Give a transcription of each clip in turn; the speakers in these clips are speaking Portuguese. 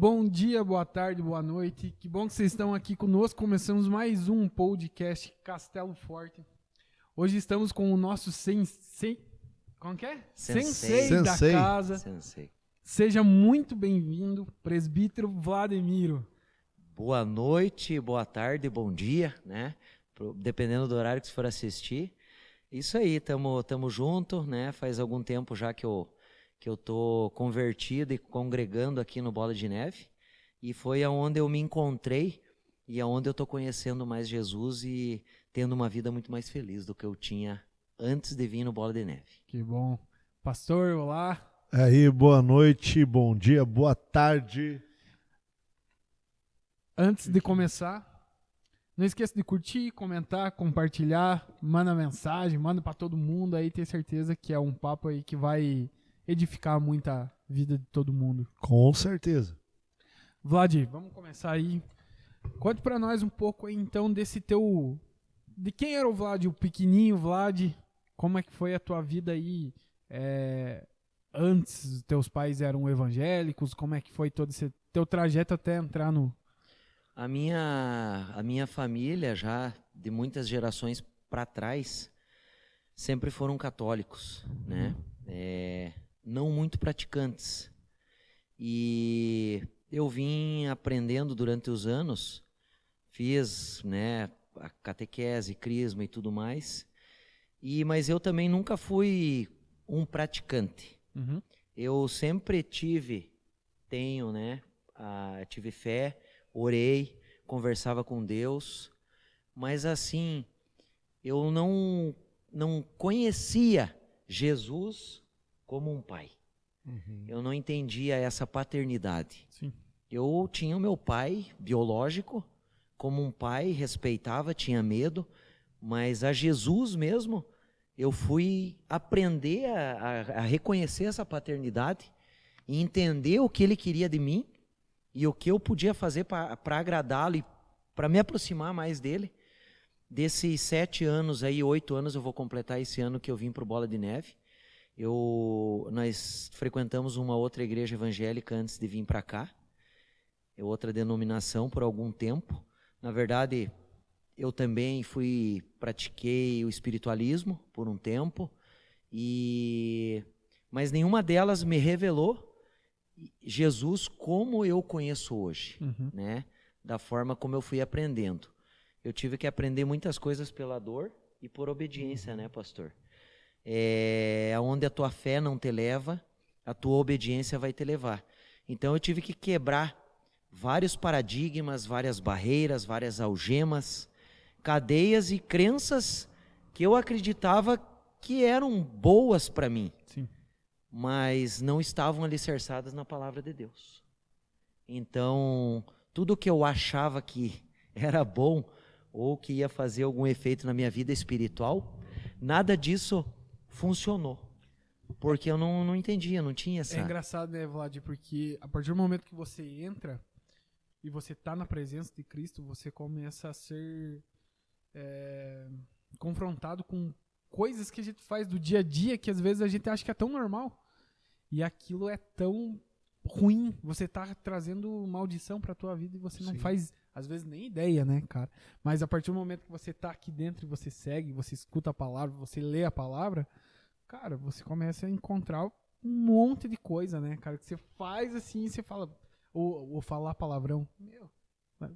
Bom dia, boa tarde, boa noite. Que bom que vocês estão aqui conosco. Começamos mais um podcast Castelo Forte. Hoje estamos com o nosso sensei. Como que é? Sensei da casa. Sensei. Seja muito bem-vindo, presbítero Vladimiro. Boa noite, boa tarde, bom dia, né? Dependendo do horário que você for assistir. Isso aí, tamo junto, né? Faz algum tempo já que eu tô convertido e congregando aqui no Bola de Neve. E foi aonde eu me encontrei e aonde eu tô conhecendo mais Jesus e tendo uma vida muito mais feliz do que eu tinha antes de vir no Bola de Neve. Que bom. Pastor, olá. Aí, boa noite, bom dia, boa tarde. Antes de começar, não esqueça de curtir, comentar, compartilhar, manda mensagem, manda para todo mundo aí, ter certeza que é um papo aí que vai edificar muita vida de todo mundo. Com certeza. Vlad, vamos começar aí. Conte para nós um pouco aí então desse teu... De quem era o Vlad, o pequenininho Vlad? Como é que foi a tua vida aí? Antes, teus pais eram evangélicos? Como é que foi todo esse teu trajeto até entrar no... A minha família, já de muitas gerações para trás, sempre foram católicos, né? Não muito praticantes. E eu vim aprendendo durante os anos, fiz, né, a catequese, crisma e tudo mais, mas eu também nunca fui um praticante. Uhum. Eu sempre tive fé, orei, conversava com Deus, mas assim, eu não conhecia Jesus como um pai. Eu não entendia essa paternidade. Sim. Eu tinha o meu pai biológico como um pai, respeitava, tinha medo, mas a Jesus mesmo, eu fui aprender a reconhecer essa paternidade e entender o que ele queria de mim e o que eu podia fazer para agradá-lo e para me aproximar mais dele. Desses 7 anos aí, 8 anos eu vou completar esse ano que eu vim para o Bola de Neve. Nós frequentamos uma outra igreja evangélica antes de vir para cá, outra denominação por algum tempo. Na verdade, eu também pratiquei o espiritualismo por um tempo, mas nenhuma delas me revelou Jesus como eu conheço hoje, né? Da forma como eu fui aprendendo. Eu tive que aprender muitas coisas pela dor e por obediência, né, pastor? Onde a tua fé não te leva, a tua obediência vai te levar. Então eu tive que quebrar vários paradigmas, várias barreiras, várias algemas, cadeias e crenças que eu acreditava que eram boas para mim. Sim. Mas não estavam alicerçadas na palavra de Deus. Então, tudo que eu achava que era bom ou que ia fazer algum efeito na minha vida espiritual, nada disso funcionou, porque eu não entendia, não tinha essa... É engraçado, né, Vlad, porque a partir do momento que você entra e você tá na presença de Cristo, você começa a ser confrontado com coisas que a gente faz do dia a dia que às vezes a gente acha que é tão normal e aquilo é tão ruim, você tá trazendo maldição pra tua vida e você não faz, às vezes, nem ideia, né, cara? Mas a partir do momento que você tá aqui dentro e você segue, você escuta a palavra, você lê a palavra, cara, você começa a encontrar um monte de coisa, né, cara? Que você faz assim e você fala, ou falar palavrão. Meu,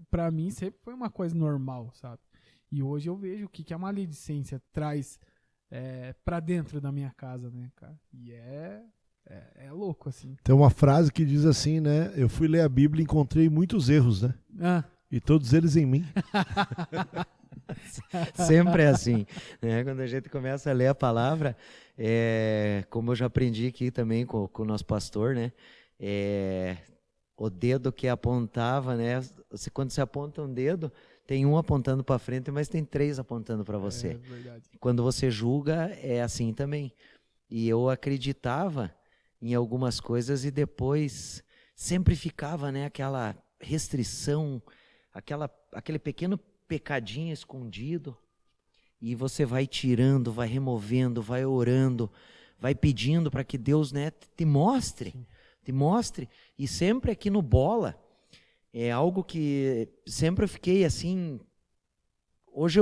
pra mim sempre foi uma coisa normal, sabe? E hoje eu vejo o que a maledicência traz pra dentro da minha casa, né, cara? E é louco, assim. Tem uma frase que diz assim, né? Eu fui ler a Bíblia e encontrei muitos erros, né? E todos eles em mim. Sempre é assim, né? Quando a gente começa a ler a palavra, como eu já aprendi aqui também com o nosso pastor, né? O dedo que apontava, né? Quando você aponta um dedo, tem um apontando para frente, mas tem 3 apontando para você. Verdade. Quando você julga, é assim também. E eu acreditava em algumas coisas e depois sempre ficava, né, aquela restrição, aquele pequeno pecadinho escondido, e você vai tirando, vai removendo, vai orando, vai pedindo para que Deus, né, te mostre te mostre. E sempre aqui no Bola, é algo que sempre eu fiquei assim... Hoje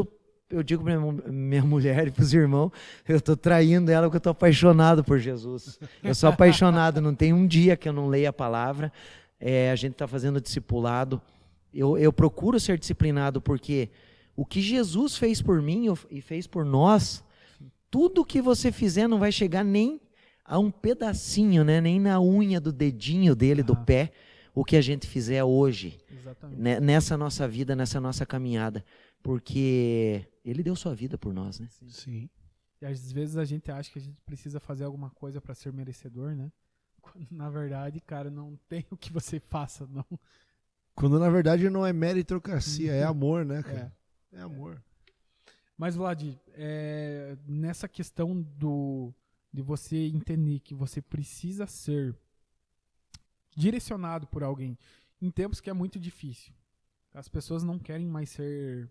eu digo para minha mulher e para os irmãos, eu estou traindo ela porque eu estou apaixonado por Jesus. Eu sou apaixonado, não tem um dia que eu não leia a palavra. A gente está fazendo discipulado. Eu procuro ser disciplinado porque o que Jesus fez por mim e fez por nós, tudo que você fizer não vai chegar nem a um pedacinho, né? Nem na unha do dedinho dele, do pé, o que a gente fizer hoje, né? Nessa nossa vida, nessa nossa caminhada. Porque ele deu sua vida por nós, né? Sim. E às vezes a gente acha que a gente precisa fazer alguma coisa para ser merecedor, né? Quando, na verdade, cara, não tem o que você faça, não. Quando, na verdade, não é meritocracia, é amor, né, cara? É amor. Mas, Vlad, nessa questão de você entender que você precisa ser direcionado por alguém, em tempos que é muito difícil. As pessoas não querem mais ser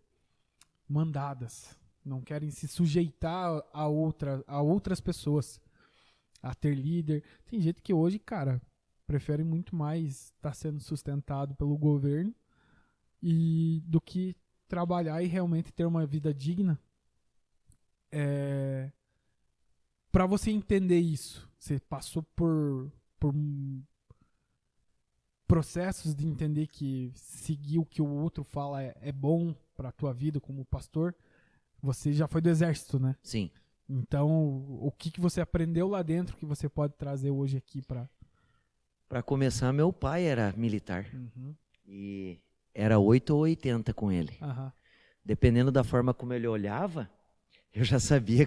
mandadas, não querem se sujeitar a outras pessoas, a ter líder. Tem gente que hoje, cara, prefere muito mais estar sendo sustentado pelo governo do que trabalhar e realmente ter uma vida digna. Para você entender isso, você passou por processos de entender que seguir o que o outro fala é bom para a tua vida como pastor. Você já foi do exército, né? Sim. Então, o que você aprendeu lá dentro que você pode trazer hoje aqui para... Para começar, meu pai era militar. E era 8 ou 80 com ele. Dependendo da forma como ele olhava, eu já sabia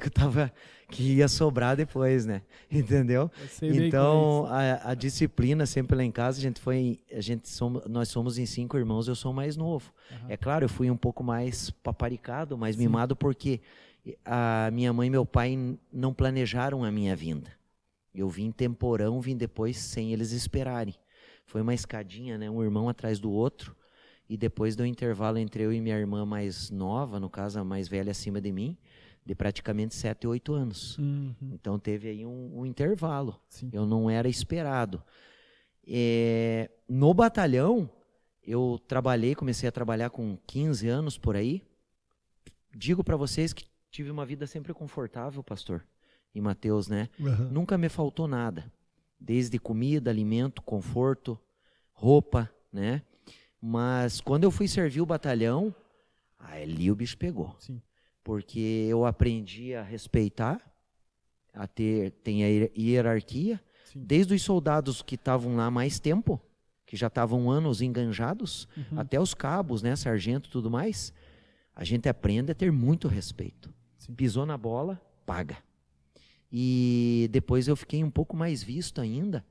que ia sobrar depois, né? Entendeu? Então, a disciplina sempre lá em casa, nós somos em 5 irmãos, eu sou o mais novo. É claro, eu fui um pouco mais paparicado, mais mimado, porque a minha mãe e meu pai não planejaram a minha vinda. Eu vim temporão, vim depois sem eles esperarem. Foi uma escadinha, né? Um irmão atrás do outro. E depois do intervalo entre eu e minha irmã mais nova, no caso a mais velha acima de mim, de praticamente 7, 8 anos. Então teve aí um intervalo. Sim. Eu não era esperado. No batalhão, eu comecei a trabalhar com 15 anos por aí. Digo para vocês que tive uma vida sempre confortável, pastor, em Mateus, né? Nunca me faltou nada. Desde comida, alimento, conforto, roupa, né? Mas quando eu fui servir o batalhão, ali o bicho pegou. Sim. Porque eu aprendi a respeitar, tem a hierarquia. Sim. Desde os soldados que estavam lá mais tempo, que já estavam anos enganjados, até os cabos, né, sargento e tudo mais, a gente aprende a ter muito respeito. Sim. Pisou na bola, paga. E depois eu fiquei um pouco mais visto ainda,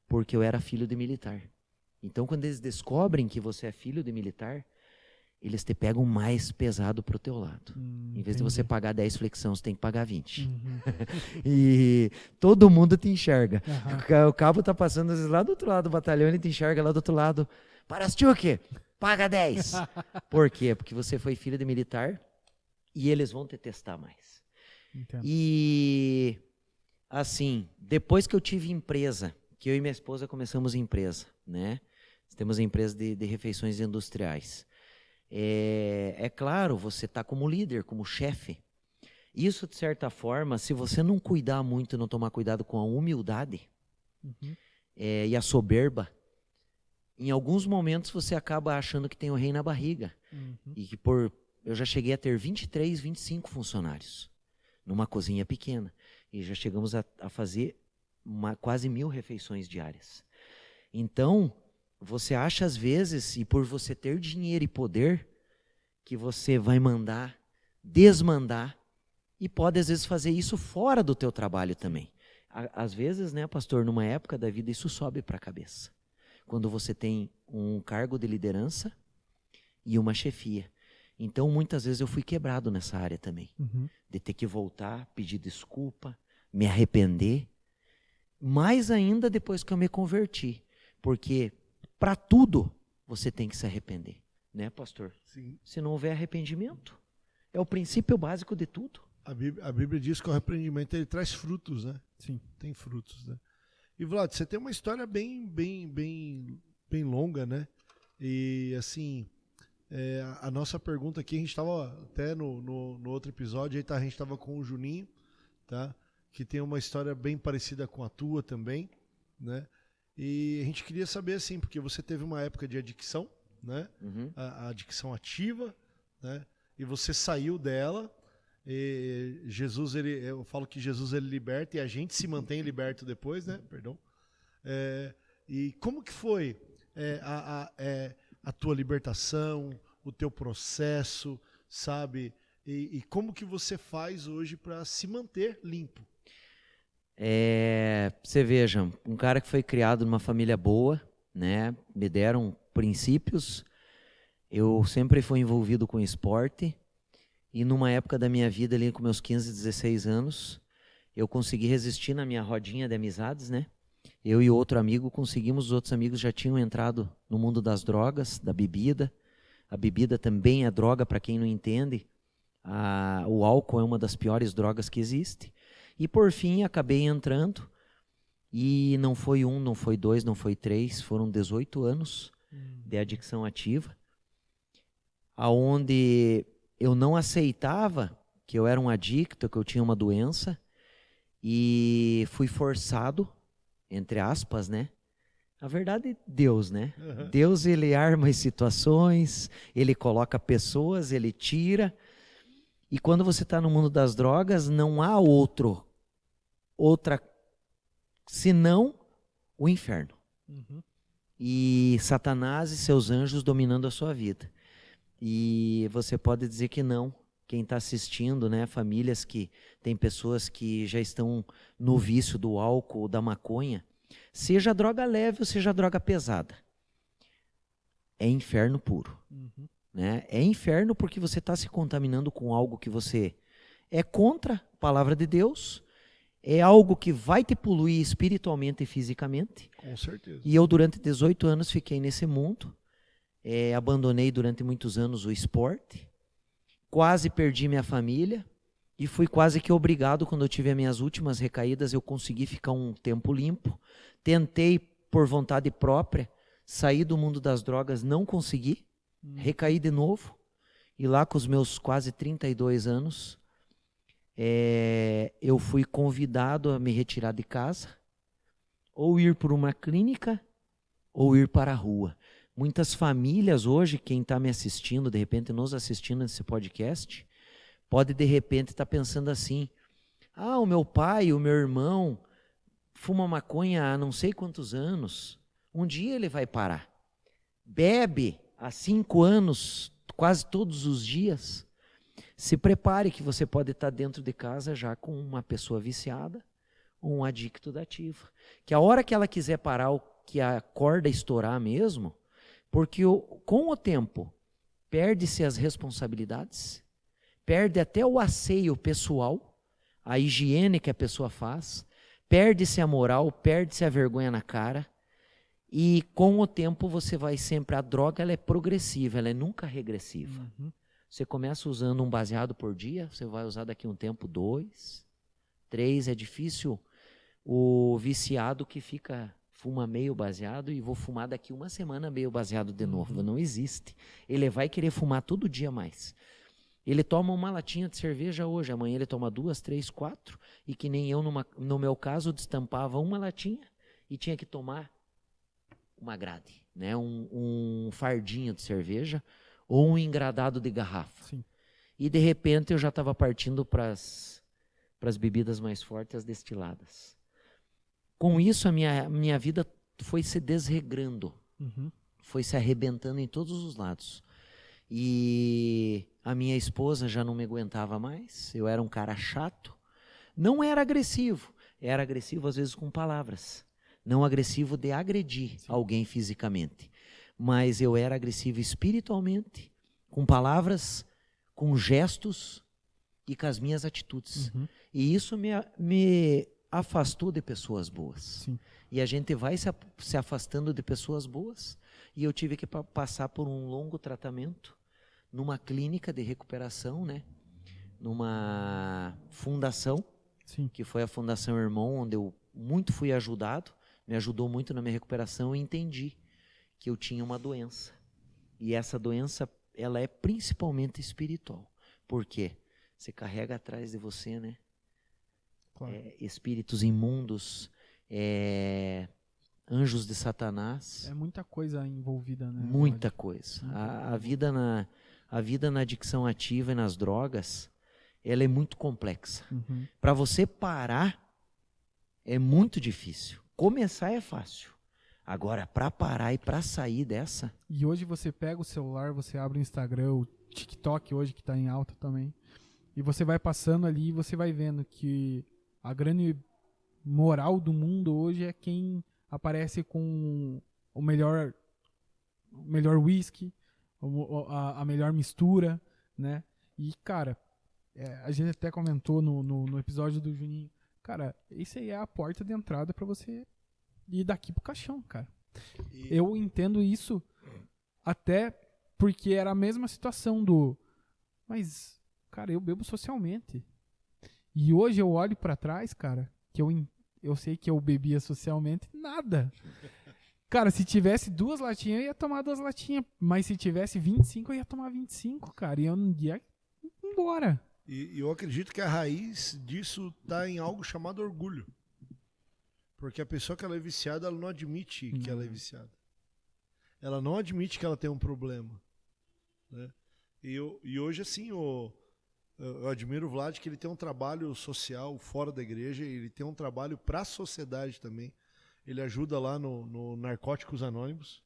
porque eu era filho de militar. Então, quando eles descobrem que você é filho de militar, eles te pegam mais pesado pro teu lado. Em vez de você pagar 10 flexão, você tem que pagar 20. E todo mundo te enxerga. O cabo tá passando lá do outro lado do batalhão, ele te enxerga lá do outro lado. Parastiuque, paga 10. Por quê? Porque você foi filho de militar e eles vão te testar mais. Entendo. E, assim, depois que eu tive empresa, que eu e minha esposa começamos empresa, né? Temos a empresa de refeições industriais. É claro, você está como líder, como chefe. Isso, de certa forma, se você não cuidar muito, não tomar cuidado com a humildade e a soberba, em alguns momentos você acaba achando que tem o rei na barriga. E que eu já cheguei a ter 23, 25 funcionários numa cozinha pequena. E já chegamos a fazer quase 1000 refeições diárias. Então, você acha às vezes, e por você ter dinheiro e poder, que você vai mandar, desmandar, e pode às vezes fazer isso fora do teu trabalho também. Às vezes, né, pastor, numa época da vida isso sobe para a cabeça. Quando você tem um cargo de liderança e uma chefia. Então, muitas vezes eu fui quebrado nessa área também. De ter que voltar, pedir desculpa, me arrepender. Mais ainda depois que eu me converti. Porque para tudo você tem que se arrepender, né, pastor? Sim. Se não houver arrependimento, é o princípio básico de tudo. A Bíblia diz que o arrependimento ele traz frutos, né? Sim. Tem frutos, né? E Vlad, você tem uma história bem longa, né? E assim, a nossa pergunta aqui, a gente estava até no outro episódio, aí a gente estava com o Juninho, tá? Que tem uma história bem parecida com a tua também, né? E a gente queria saber, assim, porque você teve uma época de adicção, né? Uhum. A adicção ativa, né? E você saiu dela. E Jesus, eu falo que Jesus ele liberta e a gente se mantém liberto depois, né? Perdão. E como que foi a tua libertação, o teu processo, sabe? E como que você faz hoje para se manter limpo? Você veja, um cara que foi criado numa família boa, né? Me deram princípios. Eu sempre fui envolvido com esporte. E numa época da minha vida, ali com meus 15, 16 anos, eu consegui resistir na minha rodinha de amizades, né? Eu e outro amigo conseguimos, os outros amigos já tinham entrado no mundo das drogas, da bebida. A bebida também é droga, para quem não entende. O álcool é uma das piores drogas que existe. E por fim, acabei entrando. E não foi 1, não foi 2, não foi 3, foram 18 anos de adicção ativa. Aonde eu não aceitava que eu era um adicto, que eu tinha uma doença, e fui forçado, entre aspas, né? Na verdade, Deus, né? Uhum. Deus, ele arma as situações, ele coloca pessoas, ele tira. E quando você está no mundo das drogas, não há outra, senão o inferno. Uhum. E Satanás e seus anjos dominando a sua vida. E você pode dizer que não. Quem está assistindo, né, famílias que tem pessoas que já estão no vício do álcool, da maconha, seja droga leve ou seja droga pesada, é inferno puro. Uhum. Né? É inferno porque você está se contaminando com algo que você é contra a palavra de Deus, é algo que vai te poluir espiritualmente e fisicamente. Com certeza. E eu durante 18 anos fiquei nesse mundo. Abandonei durante muitos anos o esporte, quase perdi minha família e fui quase que obrigado, quando eu tive as minhas últimas recaídas, eu consegui ficar um tempo limpo. Tentei, por vontade própria, sair do mundo das drogas, não consegui, recaí de novo. E lá com os meus quase 32 anos, eu fui convidado a me retirar de casa, ou ir por uma clínica, ou ir para a rua. Muitas famílias hoje, quem está me assistindo, de repente nos assistindo nesse podcast, pode de repente estar pensando assim: o meu pai, o meu irmão fuma maconha há não sei quantos anos, um dia ele vai parar. Bebe há 5 anos, quase todos os dias. Se prepare que você pode estar dentro de casa já com uma pessoa viciada, ou um adicto da ativa. Que a hora que ela quiser parar, que a corda estourar mesmo, porque com o tempo perde-se as responsabilidades, perde até o asseio pessoal, a higiene que a pessoa faz, perde-se a moral, perde-se a vergonha na cara, e com o tempo você vai sempre, a droga ela é progressiva, ela é nunca regressiva. Uhum. Você começa usando um baseado por dia, você vai usar daqui a um tempo 2, 3, é difícil o viciado que fuma meio baseado e vou fumar daqui uma semana meio baseado de novo. Uhum. Não existe. Ele vai querer fumar todo dia mais. Ele toma uma latinha de cerveja hoje, amanhã ele toma 2, 3, 4, e que nem eu, no meu caso, destampava uma latinha e tinha que tomar uma grade, né? um fardinho de cerveja ou um engradado de garrafa. Sim. E de repente eu já estava partindo para as bebidas mais fortes, as destiladas. Com isso, a minha vida foi se desregrando, foi se arrebentando em todos os lados. E a minha esposa já não me aguentava mais, eu era um cara chato. Não era agressivo às vezes com palavras. Não agressivo de agredir alguém fisicamente. Mas eu era agressivo espiritualmente, com palavras, com gestos e com as minhas atitudes. E isso me afastou de pessoas boas. Sim. E a gente vai se afastando de pessoas boas. E eu tive que passar por um longo tratamento numa clínica de recuperação, né? Numa fundação, sim, que foi a Fundação Irmão, onde eu muito fui ajudado. me ajudou muito na minha recuperação e entendi que eu tinha uma doença. E essa doença, ela é principalmente espiritual. Por quê? Você carrega atrás de você, né? Claro. Espíritos imundos, anjos de Satanás. É muita coisa envolvida, né? Muita coisa. A vida na adicção ativa e nas drogas, ela é muito complexa. Uhum. Para você parar, é muito difícil. Começar é fácil. Agora, para parar e para sair dessa... E hoje você pega o celular, você abre o Instagram, o TikTok hoje, que está em alta também, e você vai passando ali e você vai vendo que a grande moral do mundo hoje é quem aparece com o melhor whisky, a melhor mistura, né? E, cara, a gente até comentou no episódio do Juninho, cara, isso aí é a porta de entrada para você ir daqui pro caixão, cara. Eu entendo isso até porque era a mesma situação mas, cara, eu bebo socialmente. E hoje eu olho pra trás, cara, que eu sei que eu bebia socialmente, nada. Cara, se tivesse 2 latinhas, eu ia tomar 2 latinhas. Mas se tivesse 25, eu ia tomar 25, cara. E eu não ia embora. E eu acredito que a raiz disso tá em algo chamado orgulho. Porque a pessoa que ela é viciada, ela não admite que ela é viciada. Ela não admite que ela tem um problema. Né? E hoje, assim, eu admiro o Vlad, que ele tem um trabalho social fora da igreja, ele tem um trabalho para a sociedade também. Ele ajuda lá no Narcóticos Anônimos,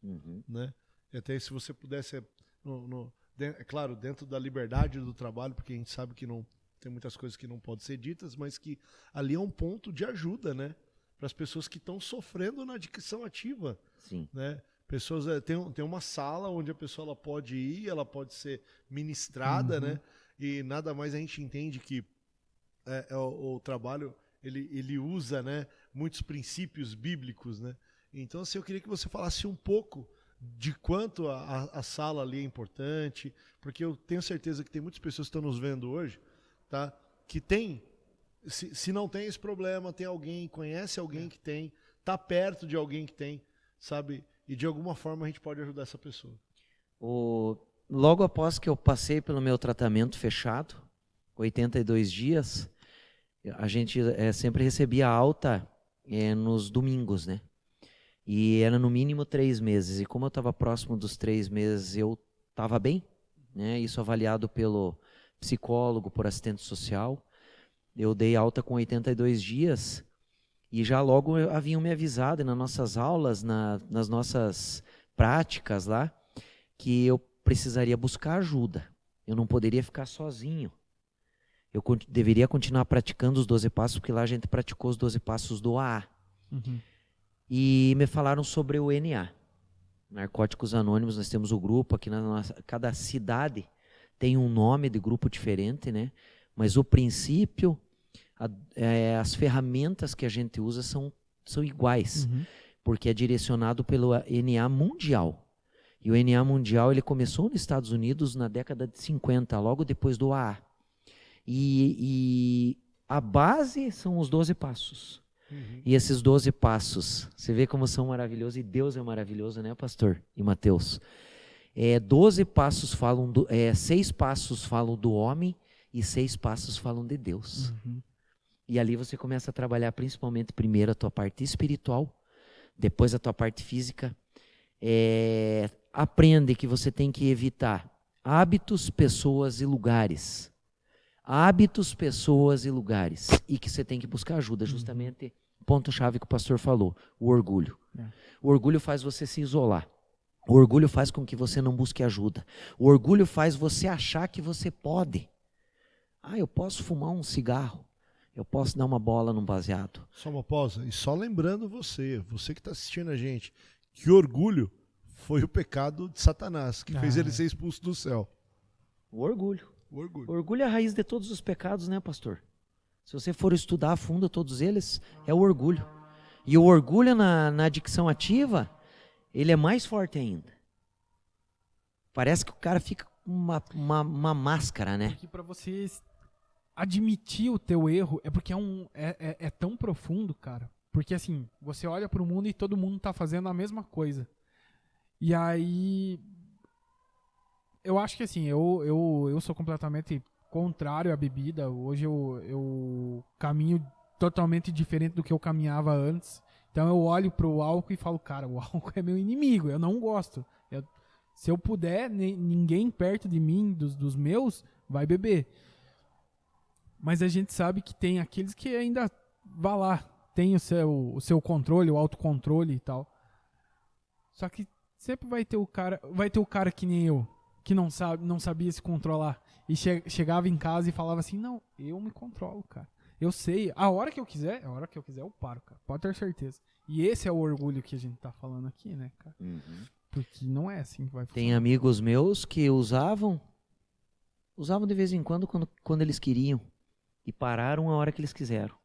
né? E até se você pudesse, é claro, dentro da liberdade do trabalho, porque a gente sabe que não tem muitas coisas que não podem ser ditas, mas que ali é um ponto de ajuda, né? Para as pessoas que estão sofrendo na adicção ativa. Sim. Né? Pessoas, tem uma sala onde a pessoa ela pode ir, ela pode ser ministrada, né? E nada mais a gente entende que o trabalho ele usa, né, muitos princípios bíblicos, né? Então, assim, eu queria que você falasse um pouco de quanto a sala ali é importante, porque eu tenho certeza que tem muitas pessoas que estão nos vendo hoje, tá? Que tem, se não tem esse problema, tem alguém, conhece alguém que tem, tá perto de alguém que tem, sabe? E de alguma forma a gente pode ajudar essa pessoa. Logo após que eu passei pelo meu tratamento fechado, 82 dias, a gente sempre recebia alta nos domingos, né? E era no mínimo 3 meses. E como eu estava próximo dos 3 meses, eu estava bem, né? Isso avaliado pelo psicólogo, por assistente social. Eu dei alta com 82 dias e já logo haviam me avisado nas nossas aulas, nas nossas práticas lá, que eu precisaria buscar ajuda. Eu não poderia ficar sozinho. Eu deveria continuar praticando os 12 passos, porque lá a gente praticou os 12 passos do AA. E me falaram sobre o NA, Narcóticos Anônimos. Nós temos o grupo aqui cada cidade tem um nome de grupo diferente, né? Mas o princípio, as ferramentas que a gente usa são iguais, porque é direcionado pelo NA mundial. E o NA mundial ele começou nos Estados Unidos na década de 50, logo depois do AA. E a base são os 12 passos. E esses 12 passos, você vê como são maravilhosos, e Deus é maravilhoso, né, pastor e Mateus? 12 passos falam 6 passos falam do homem e 6 passos falam de Deus. E ali você começa a trabalhar principalmente primeiro a tua parte espiritual, depois a tua parte física. Aprende que você tem que evitar hábitos, pessoas e lugares. Hábitos, pessoas e lugares. E que você tem que buscar ajuda, justamente ponto-chave que o pastor falou, o orgulho. O orgulho faz você se isolar. O orgulho faz com que você não busque ajuda. O orgulho faz você achar que você pode. Eu posso fumar um cigarro. Eu posso dar uma bola num baseado. Só uma pausa. E só lembrando você que está assistindo a gente, que o orgulho foi o pecado de Satanás, que fez ele ser expulso do céu. O orgulho. O orgulho. O orgulho é a raiz de todos os pecados, né, pastor? Se você for estudar a fundo todos eles, é o orgulho. E o orgulho na adicção ativa, ele é mais forte ainda. Parece que o cara fica com uma máscara, né? Porque para você admitir o teu erro, é porque é tão profundo, cara. Porque assim, você olha pro mundo e todo mundo tá fazendo a mesma coisa. E aí, eu acho que assim, eu sou completamente contrário à bebida. Hoje eu caminho totalmente diferente do que eu caminhava antes. Então eu olho pro álcool e falo, cara, o álcool é meu inimigo, eu não gosto. Se eu puder, ninguém perto de mim, dos meus, vai beber. Mas a gente sabe que tem aqueles que ainda vai lá, tem o seu controle, o autocontrole e tal. Só que sempre vai ter o cara que nem eu, que não sabia se controlar. E chegava em casa e falava assim, não, eu me controlo, cara. Eu sei, a hora que eu quiser eu paro, cara. Pode ter certeza. E esse é o orgulho que a gente tá falando aqui, né, cara? Uhum. Porque não é assim que vai funcionar. Tem amigos meus que usavam de vez em quando eles queriam. E pararam a hora que eles quiseram.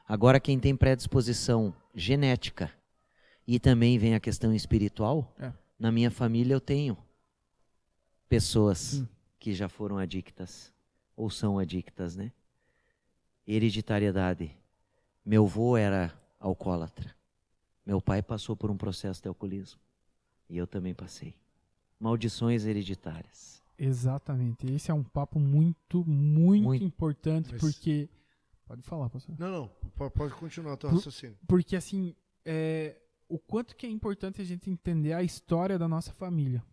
Agora, quem tem predisposição genética e também vem a questão espiritual, na minha família eu tenho pessoas que já foram adictas, ou são adictas, né? Hereditariedade. Meu avô era alcoólatra. Meu pai passou por um processo de alcoolismo. E eu também passei. Maldições hereditárias. Exatamente. Esse é um papo muito importante, porque... Pode falar, pastor. Não. Pode continuar o teu raciocínio. Porque, assim, o quanto que é importante a gente entender a história da nossa família.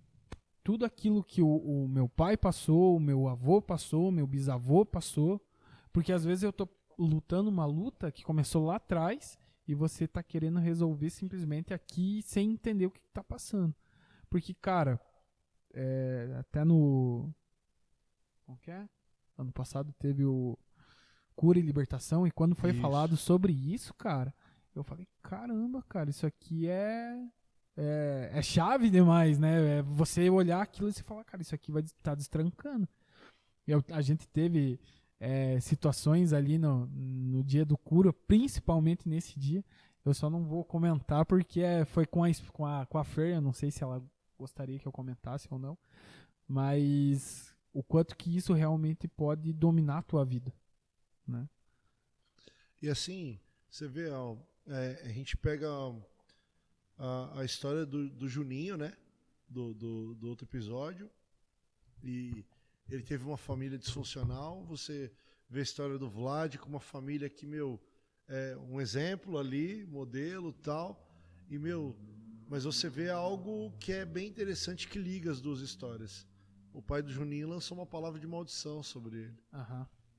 Tudo aquilo que o meu pai passou, o meu avô passou, o meu bisavô passou. Porque, às vezes, eu tô lutando uma luta que começou lá atrás e você tá querendo resolver simplesmente aqui sem entender o que tá passando. Porque, cara... até no... Como que é? Ano passado teve o Cura e Libertação, e quando foi falado sobre isso, cara, eu falei, caramba, cara, isso aqui é chave demais, né? Você olhar aquilo e você falar, cara, isso aqui vai estar destrancando. A gente teve situações ali no dia do cura, principalmente nesse dia. Eu só não vou comentar porque foi com a Fer, eu não sei se ela gostaria que eu comentasse ou não, mas o quanto que isso realmente pode dominar a tua vida, né? E assim, você vê, a gente pega a história do Juninho, né? Do outro episódio, e ele teve uma família disfuncional. Você vê a história do Vlad com uma família que, é um exemplo ali, modelo e tal, e, mas você vê algo que é bem interessante que liga as duas histórias. O pai do Juninho lançou uma palavra de maldição sobre ele.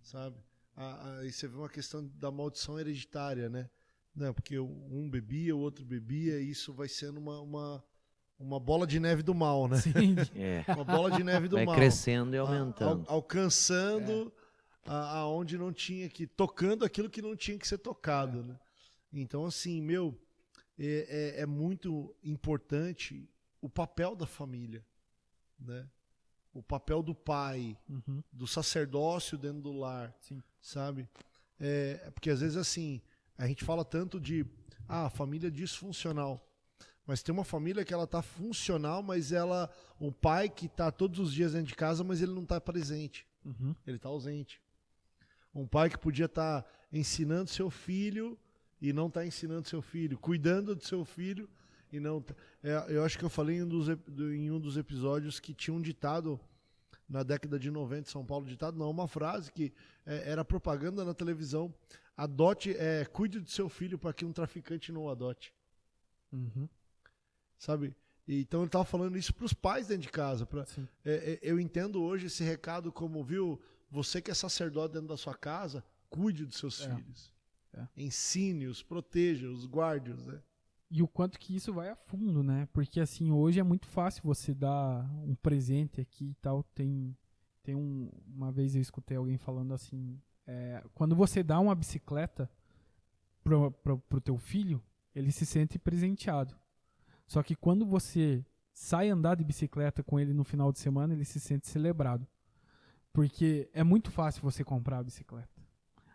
Sabe? Aí você vê uma questão da maldição hereditária, né? Não, porque um bebia, o outro bebia, e isso vai sendo uma bola de neve do mal, né? Sim. Uma bola de neve do mal. Vai crescendo e aumentando. Alcançando aonde não tinha que... Tocando aquilo que não tinha que ser tocado, né? Então, assim, é muito importante o papel da família, né? O papel do pai, do sacerdócio dentro do lar, sabe? Porque às vezes, assim, a gente fala tanto de família disfuncional, mas tem uma família que ela tá funcional, mas um pai que tá todos os dias dentro de casa, mas ele não tá presente, ele tá ausente. Um pai que podia estar ensinando seu filho e não está ensinando seu filho, cuidando do seu filho e não... eu acho que eu falei em um dos episódios que tinha um ditado na década de 90 em São Paulo, uma frase que era propaganda na televisão: cuide do seu filho para que um traficante não o adote. Sabe? Então ele estava falando isso para os pais dentro de casa. Eu entendo hoje esse recado como, viu, você que é sacerdote dentro da sua casa, cuide dos seus filhos. Ensine-os, proteja-os, guarde-os, né? E o quanto que isso vai a fundo, né? Porque assim, hoje é muito fácil você dar um presente aqui e tal. Uma vez eu escutei alguém falando assim, quando você dá uma bicicleta pro teu filho, ele se sente presenteado. Só que quando você sai andar de bicicleta com ele no final de semana, ele se sente celebrado. Porque é muito fácil você comprar a bicicleta.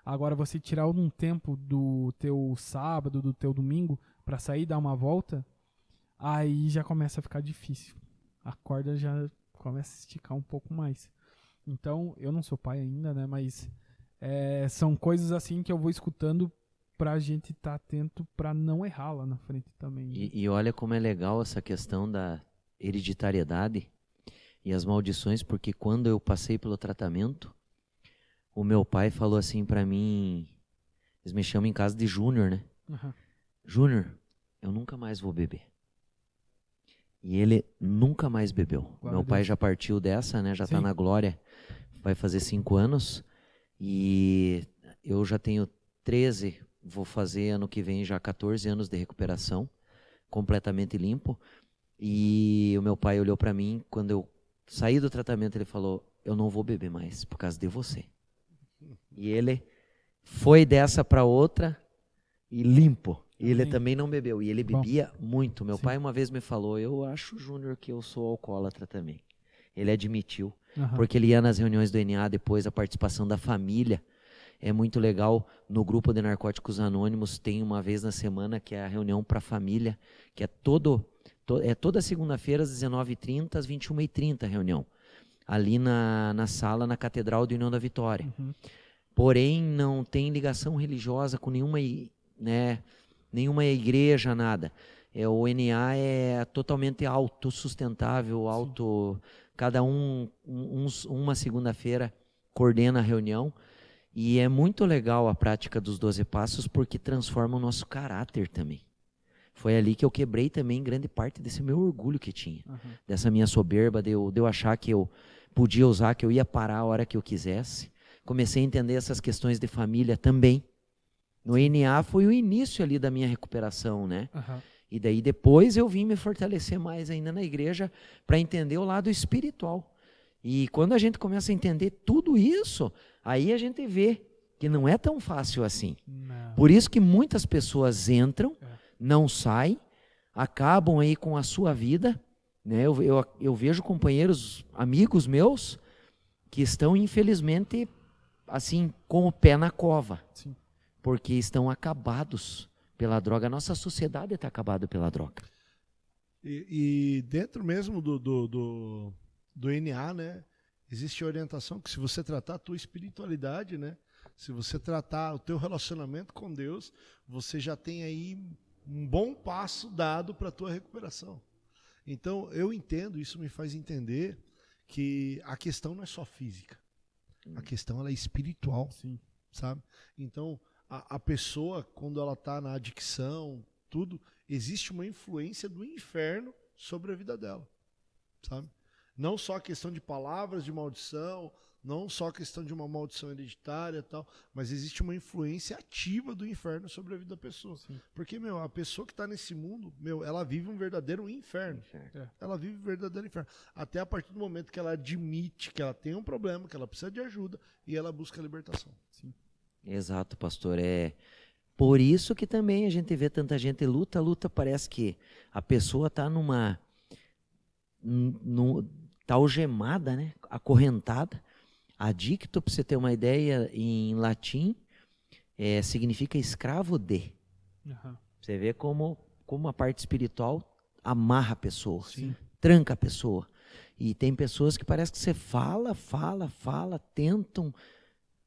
Agora, você tirar um tempo do teu sábado, do teu domingo, para sair e dar uma volta, aí já começa a ficar difícil. A corda já começa a esticar um pouco mais. Então, eu não sou pai ainda, né? Mas são coisas assim que eu vou escutando pra gente estar atento pra não errar lá na frente também. E olha como é legal essa questão da hereditariedade e as maldições, porque quando eu passei pelo tratamento, o meu pai falou assim pra mim, eles me chamam em casa de Júnior, né? Uhum. Júnior, eu nunca mais vou beber. E ele nunca mais bebeu. Glória Meu a pai Deus. já partiu dessa, né? Já Sim. tá na glória. Vai fazer 5 anos. E eu já tenho 13, vou fazer ano que vem já 14 anos de recuperação, completamente limpo. E o meu pai olhou pra mim, quando eu saí do tratamento, ele falou, eu não vou beber mais por causa de você. E ele foi dessa pra outra e limpo. E ele Amém. também não bebeu. E ele Bom. bebia muito. Meu Sim. pai uma vez me falou, eu acho, Júnior, que eu sou alcoólatra também. Ele admitiu. Aham. Porque ele ia nas reuniões do NA depois, a participação da família. É muito legal. No grupo de Narcóticos Anônimos tem uma vez na semana que é a reunião para a família, que é toda segunda-feira às 19h30, às 21h30 a reunião. Ali na sala, na Catedral de União da Vitória. Uhum. Porém, não tem ligação religiosa com nenhuma igreja, nada. O NA é totalmente autossustentável, cada uma segunda-feira coordena a reunião. E é muito legal a prática dos 12 passos porque transforma o nosso caráter também. Foi ali que eu quebrei também grande parte desse meu orgulho que tinha. Uhum. Dessa minha soberba, de eu achar que eu podia usar, que eu ia parar a hora que eu quisesse. Comecei a entender essas questões de família também. No NA foi o início ali da minha recuperação, né? Uhum. E daí depois eu vim me fortalecer mais ainda na igreja para entender o lado espiritual. E quando a gente começa a entender tudo isso, aí a gente vê que não é tão fácil assim. Não. Por isso que muitas pessoas entram, não saem, acabam aí com a sua vida, né? Eu vejo companheiros, amigos meus, que estão infelizmente assim com o pé na cova. Sim. Porque estão acabados pela droga. A nossa sociedade está acabada pela droga. E dentro mesmo do NA, né, existe orientação que se você tratar a tua espiritualidade, né, se você tratar o teu relacionamento com Deus, você já tem aí um bom passo dado para a tua recuperação. Então, eu entendo, isso me faz entender que a questão não é só física. A questão ela é espiritual, Sim. sabe? Então, a pessoa, quando ela está na adicção, tudo, existe uma influência do inferno sobre a vida dela, sabe? Não só a questão de palavras de maldição, não só a questão de uma maldição hereditária e tal, mas existe uma influência ativa do inferno sobre a vida da pessoa. Sim. Porque, a pessoa que está nesse mundo, ela vive um verdadeiro inferno. Ela vive um verdadeiro inferno. Até a partir do momento que ela admite que ela tem um problema, que ela precisa de ajuda, e ela busca a libertação. Sim. Exato, pastor. É por isso que também a gente vê tanta gente luta, parece que a pessoa está tá algemada, né? Acorrentada. Adicto, para você ter uma ideia, em latim, significa escravo de. Uhum. Você vê como a parte espiritual amarra a pessoa, Sim. tranca a pessoa. E tem pessoas que parece que você fala, tentam,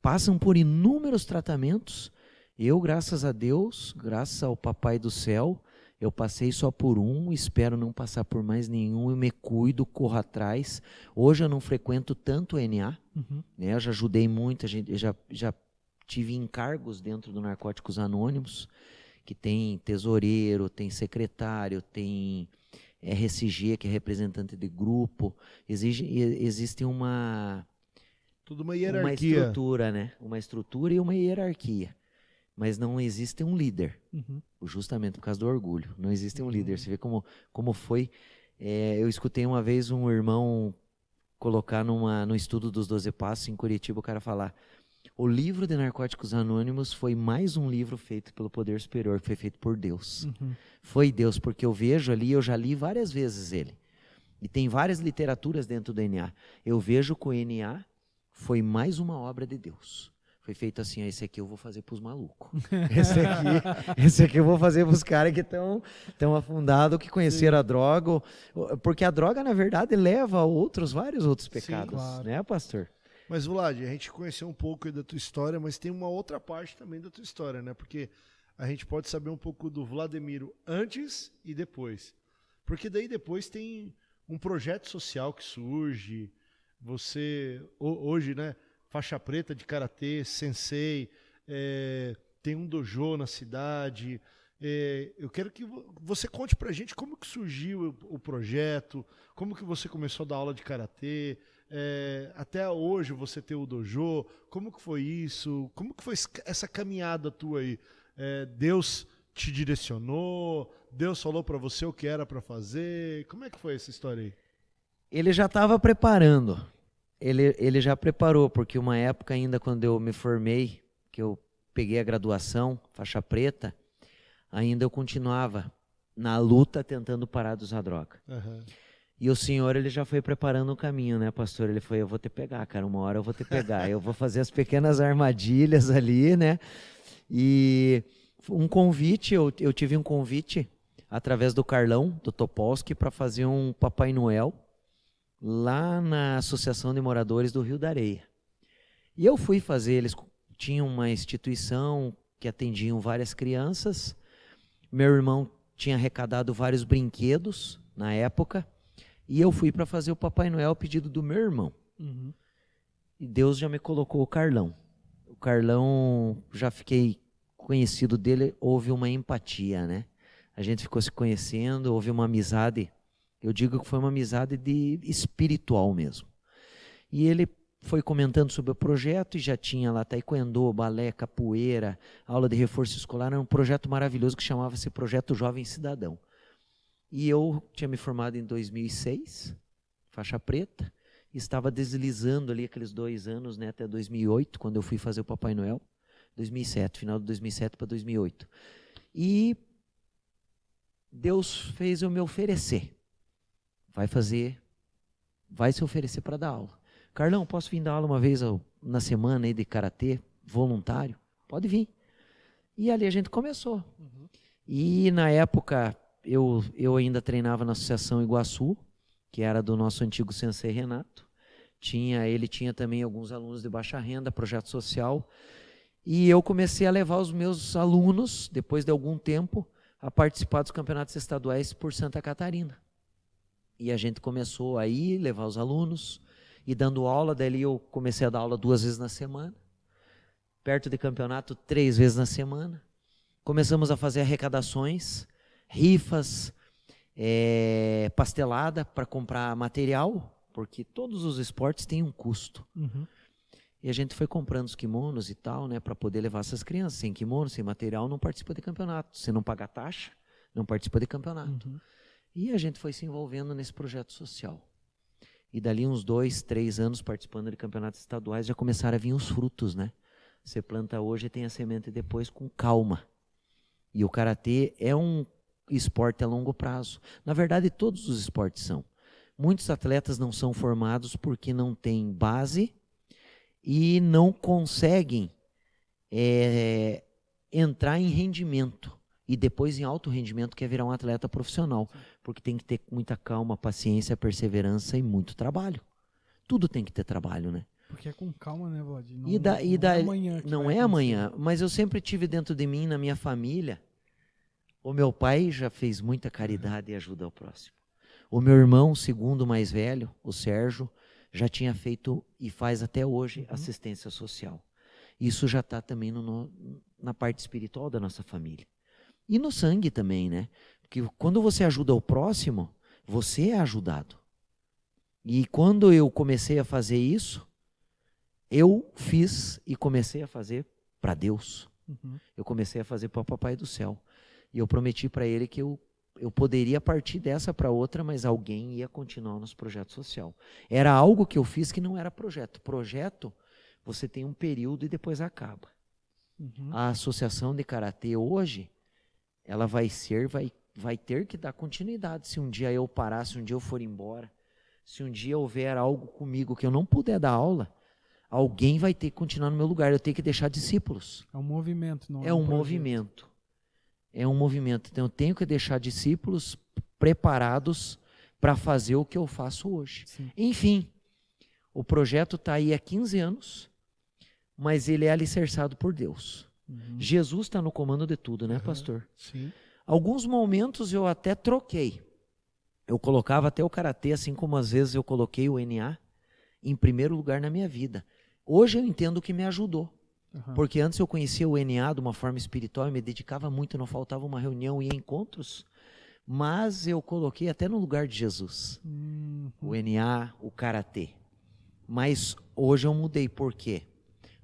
passam por inúmeros tratamentos. Eu, graças a Deus, graças ao Papai do Céu, eu passei só por um, espero não passar por mais nenhum, eu me cuido, corro atrás. Hoje eu não frequento tanto o NA, né? Eu já ajudei muito, eu já tive encargos dentro do Narcóticos Anônimos, que tem tesoureiro, tem secretário, tem RSG, que é representante de grupo. Existe tudo uma hierarquia. Uma estrutura, né? Uma estrutura e uma hierarquia. Mas não existe um líder, justamente por causa do orgulho. Não existe um líder. Você vê como foi. Eu escutei uma vez um irmão colocar no estudo dos 12 Passos em Curitiba, o cara falar: o livro de Narcóticos Anônimos foi mais um livro feito pelo poder superior, que foi feito por Deus. Foi Deus, porque eu vejo ali, eu já li várias vezes ele. E tem várias literaturas dentro do NA. Eu vejo que o NA foi mais uma obra de Deus. Foi feito assim, esse aqui eu vou fazer para os malucos. Esse aqui eu vou fazer para os caras que estão afundados, que conheceram a droga. Porque a droga, na verdade, leva a vários outros pecados. Sim, claro. Né, pastor? Mas, Vlad, a gente conheceu um pouco da tua história, mas tem uma outra parte também da tua história, né? Porque a gente pode saber um pouco do Vladimiro antes e depois. Porque daí depois tem um projeto social que surge, você, hoje, né, faixa preta de karatê, sensei, tem um dojo na cidade. Eu quero que você conte pra gente como que surgiu o projeto, como que você começou a dar aula de karatê, até hoje você ter o dojo, como que foi isso, como que foi essa caminhada tua aí? Deus te direcionou, Deus falou pra você o que era pra fazer, como é que foi essa história aí? Ele já estava preparando, ele já preparou, porque uma época ainda quando eu me formei, que eu peguei a graduação, faixa preta, ainda eu continuava na luta tentando parar de usar droga. Uhum. E o senhor, ele já foi preparando o caminho, né, pastor? Ele foi, eu vou te pegar, cara, uma hora eu vou te pegar. Eu vou fazer as pequenas armadilhas ali, né? E um convite, eu tive um convite através do Carlão, do Topolsky, para fazer um Papai Noel lá na Associação de Moradores do Rio da Areia. E eu fui fazer, eles tinham uma instituição que atendiam várias crianças. Meu irmão tinha arrecadado vários brinquedos na época, e eu fui para fazer o Papai Noel a pedido do meu irmão. Uhum. E Deus já me colocou o Carlão. O Carlão, já fiquei conhecido dele, houve uma empatia, né? A gente ficou se conhecendo, houve uma amizade, eu digo que foi uma amizade espiritual mesmo. E ele foi comentando sobre o projeto e já tinha lá taekwondo, balé, capoeira, aula de reforço escolar. Era um projeto maravilhoso que chamava-se Projeto Jovem Cidadão. E eu tinha me formado em 2006, faixa preta, e estava deslizando ali aqueles 2 anos, né, até 2008, quando eu fui fazer o Papai Noel. 2007, final de 2007 para 2008. E Deus fez eu me oferecer. Vai se oferecer para dar aula. Carlão, posso vir dar aula uma vez na semana aí de karatê, voluntário? Pode vir. E ali a gente começou. Uhum. E na época eu ainda treinava na Associação Iguaçu, que era do nosso antigo sensei Renato. Ele tinha também alguns alunos de baixa renda, projeto social. E eu comecei a levar os meus alunos, depois de algum tempo, a participar dos campeonatos estaduais por Santa Catarina. E a gente começou a ir, levar os alunos, e dando aula. Daí eu comecei a dar aula 2 vezes na semana, perto de campeonato 3 vezes na semana. Começamos a fazer arrecadações, rifas, pastelada para comprar material, porque todos os esportes têm um custo. Uhum. E a gente foi comprando os kimonos e tal, né, para poder levar essas crianças. Sem kimono, sem material, não participa de campeonato. Se não pagar taxa, não participa de campeonato. Uhum. E a gente foi se envolvendo nesse projeto social. E dali uns 2, 3 anos participando de campeonatos estaduais, já começaram a vir os frutos, né? Você planta hoje e tem a semente depois com calma. E o karatê é um esporte a longo prazo. Na verdade, todos os esportes são. Muitos atletas não são formados porque não têm base e não conseguem entrar em rendimento. E depois em alto rendimento, quer virar um atleta profissional. Porque tem que ter muita calma, paciência, perseverança e muito trabalho. Tudo tem que ter trabalho, né? Porque é com calma, né, Vlad? Não é amanhã. Não é amanhã, mas eu sempre tive dentro de mim, na minha família. O meu pai já fez muita caridade e ajuda ao próximo. O meu irmão, segundo mais velho, o Sérgio, já tinha feito e faz até hoje assistência social. Isso já está também na parte espiritual da nossa família. E no sangue também, né? Porque quando você ajuda o próximo, você é ajudado. E quando eu comecei a fazer isso, eu fiz e comecei a fazer para Deus. Uhum. Eu comecei a fazer para o Papai do Céu. E eu prometi para ele que eu poderia partir dessa para outra, mas alguém ia continuar no nosso projeto social. Era algo que eu fiz que não era projeto. Projeto, você tem um período e depois acaba. Uhum. A associação de karatê hoje, ela vai ter que dar continuidade. Se um dia eu parar, se um dia eu for embora, se um dia houver algo comigo que eu não puder dar aula, alguém vai ter que continuar no meu lugar. Eu tenho que deixar discípulos. É um movimento, não é um movimento. É um movimento. Então eu tenho que deixar discípulos preparados para fazer o que eu faço hoje. Sim. Enfim, o projeto está aí há 15 anos, mas ele é alicerçado por Deus. Jesus está no comando de tudo, né, pastor? Sim. Alguns momentos eu até troquei. Eu colocava até o karatê, assim como às vezes eu coloquei o NA em primeiro lugar na minha vida. Hoje eu entendo que me ajudou. Porque antes eu conhecia o NA de uma forma espiritual e me dedicava muito, não faltava uma reunião e encontros. Mas eu coloquei até no lugar de Jesus. O NA, o karatê. Mas hoje eu mudei, por quê?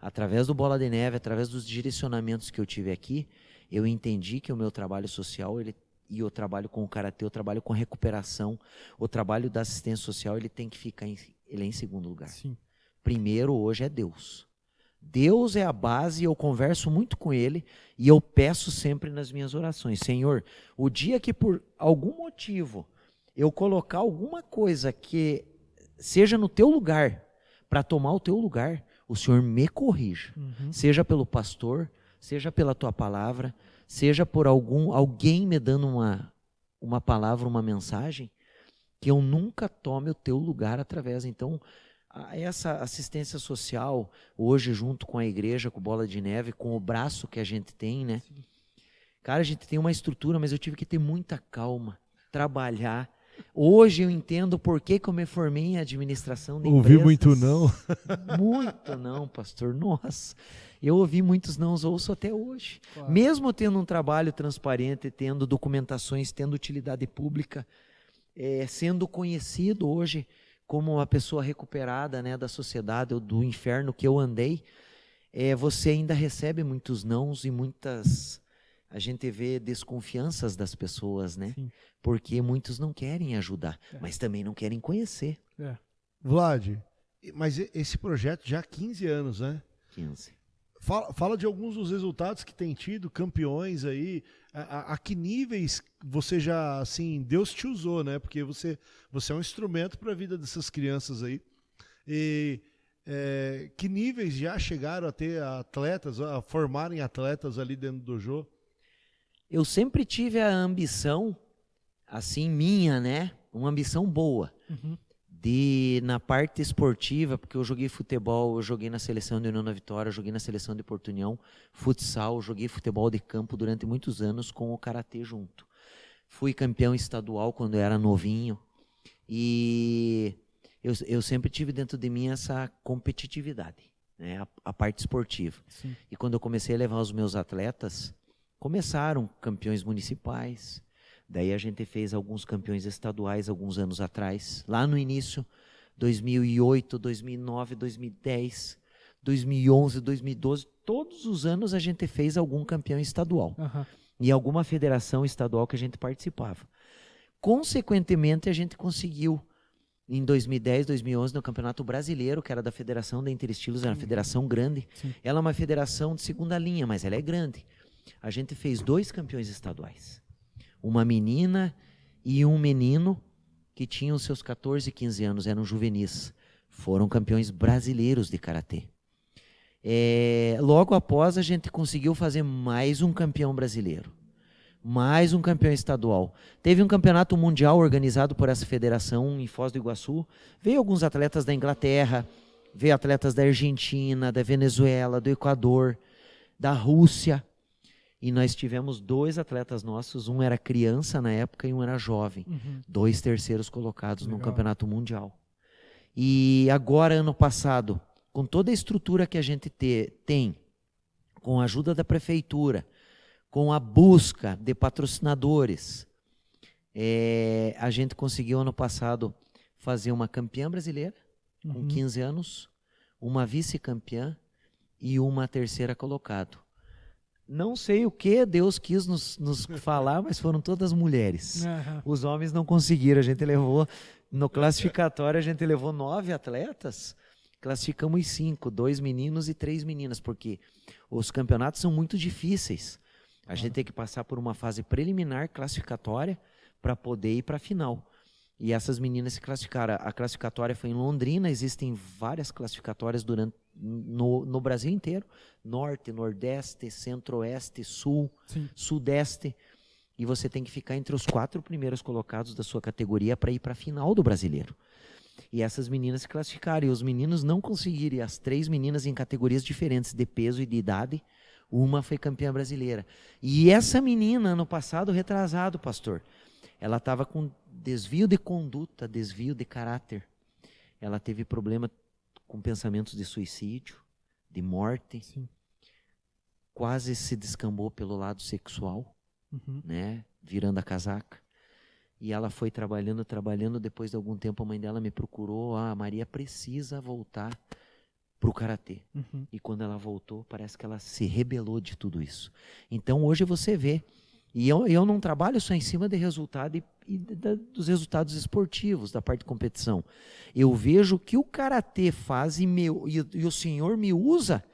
Através do Bola de Neve, através dos direcionamentos que eu tive aqui, eu entendi que o meu trabalho social, e eu trabalho com o karatê, eu trabalho com recuperação, o trabalho da assistência social, ele tem que ficar ele é em segundo lugar. Sim. Primeiro hoje é Deus. Deus é a base, eu converso muito com Ele e eu peço sempre nas minhas orações, Senhor, o dia que por algum motivo eu colocar alguma coisa que seja no teu lugar, para tomar o teu lugar, o Senhor me corrija, seja pelo pastor, seja pela tua palavra, seja por alguém me dando uma palavra, uma mensagem, que eu nunca tome o teu lugar através. Então, essa assistência social, hoje junto com a igreja, com Bola de Neve, com o braço que a gente tem, né? Sim. Cara, a gente tem uma estrutura, mas eu tive que ter muita calma, trabalhar. Hoje eu entendo por que eu me formei em administração de empresas. Ouvi muito não? Muito não, pastor. Nossa, eu ouvi muitos não, ouço até hoje. Claro. Mesmo tendo um trabalho transparente, tendo documentações, tendo utilidade pública, sendo conhecido hoje como uma pessoa recuperada, né, da sociedade ou do inferno que eu andei, você ainda recebe muitos nãos e muitas... A gente vê desconfianças das pessoas, né? Sim. Porque muitos não querem ajudar, mas também não querem conhecer. Vlad, mas esse projeto já há 15 anos, né? 15. Fala de alguns dos resultados que tem tido, campeões aí, a que níveis você já, assim, Deus te usou, né? Porque você é um instrumento para a vida dessas crianças aí. E que níveis já chegaram a ter atletas, a formarem atletas ali dentro do dojo? Eu sempre tive a ambição, assim, minha, né? Uma ambição boa. Na parte esportiva, porque eu joguei futebol, eu joguei na seleção de União da Vitória, eu joguei na seleção de Porto União, futsal, joguei futebol de campo durante muitos anos com o karatê junto. Fui campeão estadual quando eu era novinho e eu sempre tive dentro de mim essa competitividade, né? A parte esportiva. Sim. E quando eu comecei a levar os meus atletas, começaram campeões municipais, daí a gente fez alguns campeões estaduais alguns anos atrás, lá no início, 2008, 2009, 2010, 2011, 2012, todos os anos a gente fez algum campeão estadual. E alguma federação estadual que a gente participava. Consequentemente, a gente conseguiu, em 2010, 2011, no Campeonato Brasileiro, que era da Federação da Interestilos, era uma federação grande. Sim. Ela é uma federação de segunda linha, mas ela é grande. A gente fez 2 campeões estaduais. Uma menina e um menino que tinham seus 14 e 15 anos, eram juvenis. Foram campeões brasileiros de karatê. Logo após, a gente conseguiu fazer mais um campeão brasileiro. Mais um campeão estadual. Teve um campeonato mundial organizado por essa federação em Foz do Iguaçu. Veio alguns atletas da Inglaterra, veio atletas da Argentina, da Venezuela, do Equador, da Rússia. E nós tivemos 2 atletas nossos, um era criança na época e um era jovem. 2 terceiros colocados no campeonato mundial. E agora, ano passado, com toda a estrutura que a gente tem, com a ajuda da prefeitura, com a busca de patrocinadores, a gente conseguiu ano passado fazer uma campeã brasileira, com 15 anos, uma vice-campeã e uma terceira colocado. Não sei o que Deus quis nos falar, mas foram todas mulheres. Os homens não conseguiram, a gente levou, no classificatório a gente levou 9 atletas, classificamos 5, 2 meninos e 3 meninas, porque os campeonatos são muito difíceis. A gente tem que passar por uma fase preliminar, classificatória, para poder ir para a final. E essas meninas se classificaram. A classificatória foi em Londrina, existem várias classificatórias no Brasil inteiro. Norte, Nordeste, Centro-Oeste, Sul, Sim. Sudeste. E você tem que ficar entre os 4 primeiros colocados da sua categoria para ir para a final do Brasileiro. E essas meninas se classificaram. E os meninos não conseguiram. E as 3 meninas em categorias diferentes de peso e de idade Uma foi campeã brasileira. E essa menina, ano passado, retrasado, pastor, ela estava com desvio de conduta, desvio de caráter. Ela teve problema com pensamentos de suicídio, de morte. Sim. Quase se descambou pelo lado sexual, né? Virando a casaca. E ela foi trabalhando. Depois de algum tempo, a mãe dela me procurou. A Maria precisa voltar para o karatê. E quando ela voltou, parece que ela se rebelou de tudo isso. Então, hoje você vê. E eu não trabalho só em cima de resultado dos resultados esportivos, da parte de competição. Eu vejo que o karatê faz e o Senhor me usa,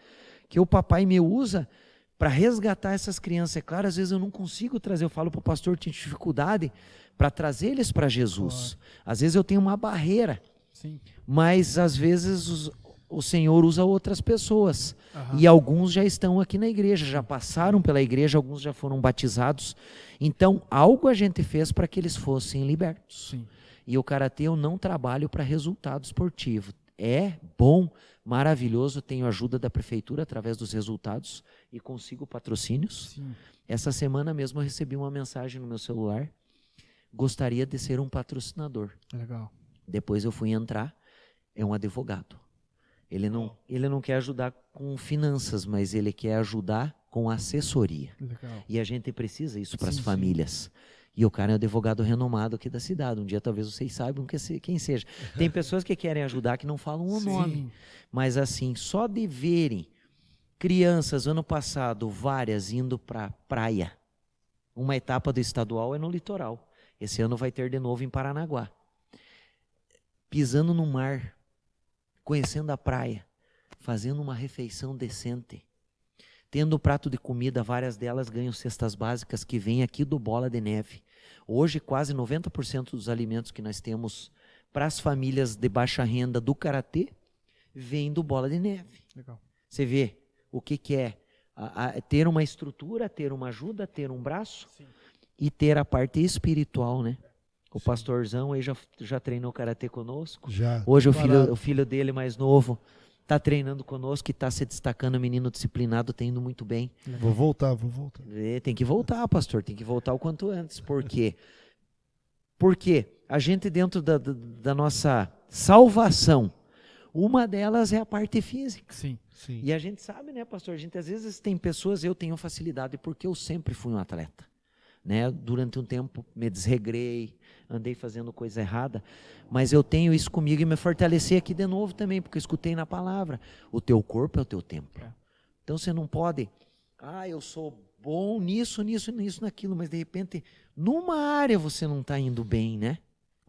que o papai me usa para resgatar essas crianças. É claro, às vezes eu não consigo trazer. Eu falo para o pastor, tenho dificuldade para trazer eles para Jesus. Às vezes eu tenho uma barreira. Sim. Mas às vezes o Senhor usa outras pessoas. E alguns já estão aqui na igreja, já passaram pela igreja, alguns já foram batizados. Então, algo a gente fez para que eles fossem libertos. Sim. E o karatê eu não trabalho para resultado esportivo. É bom, maravilhoso, tenho ajuda da prefeitura através dos resultados e consigo patrocínios. Sim. Essa semana mesmo eu recebi uma mensagem no meu celular. Gostaria de ser um patrocinador. Legal. Depois eu fui entrar, é um advogado. Ele não quer ajudar com finanças, mas ele quer ajudar com assessoria. Legal. E a gente precisa isso para as famílias. E o cara é um advogado renomado aqui da cidade. Um dia talvez vocês saibam quem seja. Tem pessoas que querem ajudar que não falam o nome. Mas assim, só de verem crianças, ano passado, várias indo para praia. Uma etapa do estadual é no litoral. Esse ano vai ter de novo em Paranaguá. Pisando no mar, conhecendo a praia, fazendo uma refeição decente, tendo prato de comida, várias delas ganham cestas básicas que vêm aqui do Bola de Neve. Hoje, quase 90% dos alimentos que nós temos para as famílias de baixa renda do karatê vêm do Bola de Neve. Legal. Você vê o que é ter uma estrutura, ter uma ajuda, ter um braço e ter a parte espiritual, né? O pastorzão aí já treinou karatê conosco. Já. Hoje o filho dele mais novo está treinando conosco e está se destacando, menino disciplinado, está indo muito bem. Vou voltar. Tem que voltar, pastor, tem que voltar o quanto antes. Por quê? Porque a gente dentro da nossa salvação, uma delas é a parte física. Sim. E a gente sabe, né, pastor, a gente às vezes tem pessoas, eu tenho facilidade porque eu sempre fui um atleta. Né? Durante um tempo me desregrei, andei fazendo coisa errada, mas eu tenho isso comigo e me fortalecer aqui de novo também, porque eu escutei na palavra, o teu corpo é o teu templo. Então você não pode, eu sou bom nisso, naquilo, mas de repente, numa área você não está indo bem, né?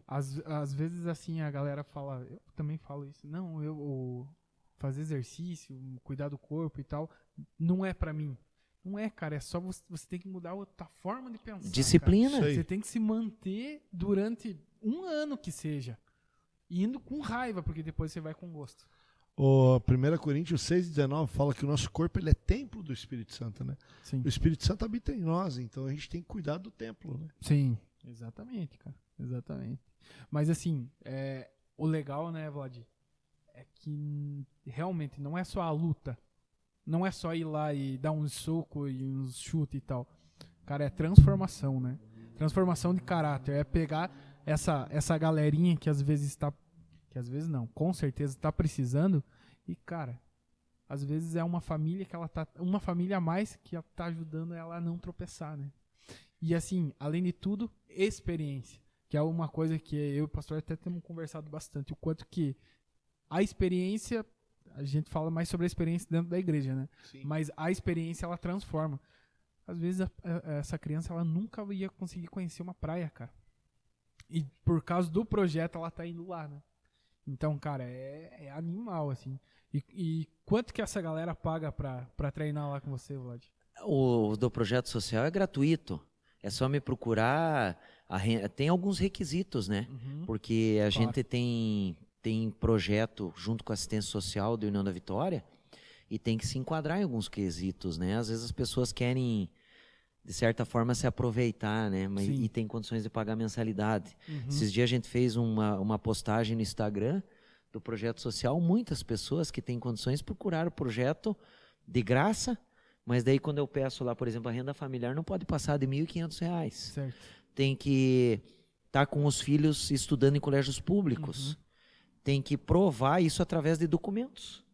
Às vezes assim a galera fala, eu também falo isso, não, eu fazer exercício, cuidar do corpo e tal, não é pra mim. Não é, cara, é só você tem que mudar a tua forma de pensar. Disciplina. Você tem que se manter durante um ano que seja, indo com raiva, porque depois você vai com gosto. O 1 Coríntios 6,19 fala que o nosso corpo ele é templo do Espírito Santo, né? Sim. O Espírito Santo habita em nós, então a gente tem que cuidar do templo, né? Sim, exatamente, cara, exatamente. Mas assim, o legal, né, Vlad, é que realmente não é só a luta. Não é só ir lá e dar um soco e uns chute e tal. Cara, é transformação, né? Transformação de caráter. É pegar essa galerinha que às vezes está... Que às vezes não, com certeza está precisando. E, cara, às vezes é uma família que ela tá... Uma família a mais que tá ajudando ela a não tropeçar, né? E assim, além de tudo, experiência. Que é uma coisa que eu e o pastor até temos conversado bastante. O quanto que a experiência... A gente fala mais sobre a experiência dentro da igreja, né? Sim. Mas a experiência, ela transforma. Às vezes, essa criança, ela nunca ia conseguir conhecer uma praia, cara. E por causa do projeto, ela tá indo lá, né? Então, cara, é animal, assim. E quanto que essa galera paga pra treinar lá com você, Vlad? O do projeto social é gratuito. É só me procurar. Tem alguns requisitos, né? Porque a gente tem projeto junto com a assistência social da União da Vitória e tem que se enquadrar em alguns quesitos, né? Às vezes as pessoas querem, de certa forma, se aproveitar, né? E tem condições de pagar mensalidade. Esses dias a gente fez uma postagem no Instagram do projeto social. Muitas pessoas que têm condições procuraram o projeto de graça, Mas daí quando eu peço lá, por exemplo, a renda familiar não pode passar de R$ 1.500. Certo. Tem que estar com os filhos estudando em colégios públicos. Tem que provar isso através de documentos.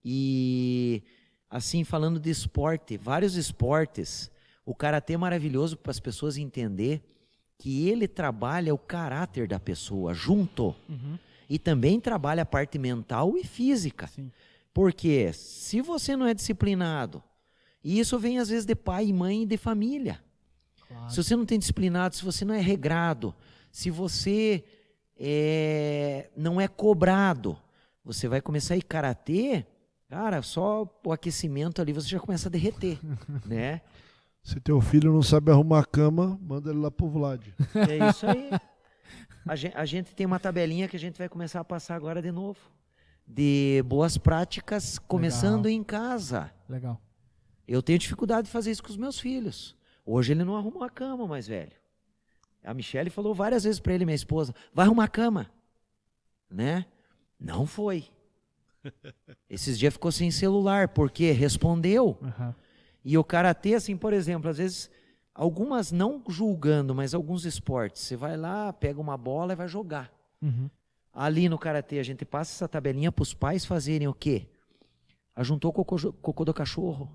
E assim, falando de esporte, vários esportes, o karatê é maravilhoso para as pessoas entender que ele trabalha o caráter da pessoa junto. E também trabalha a parte mental e física. Sim. Porque se você não é disciplinado, e isso vem às vezes de pai e mãe e de família. Claro. Se você não tem disciplinado, se você não é regrado, se você não é cobrado, você vai começar a ir karatê, cara, só o aquecimento ali você já começa a derreter, né? Se teu filho não sabe arrumar a cama, manda ele lá pro Vlad. É isso aí. A gente tem uma tabelinha que a gente vai começar a passar agora de novo. De boas práticas, começando em casa. Legal. Eu tenho dificuldade de fazer isso com os meus filhos. Hoje ele não arrumou a cama, mais velho. A Michele falou várias vezes para ele, minha esposa, vai arrumar a cama. Né? Não foi. Esses dias ficou sem celular, porque respondeu. E o karatê, assim, por exemplo, às vezes, algumas não julgando, mas alguns esportes, você vai lá, pega uma bola e vai jogar. Ali no karatê, a gente passa essa tabelinha para os pais fazerem o quê? Ajuntou o cocô do cachorro,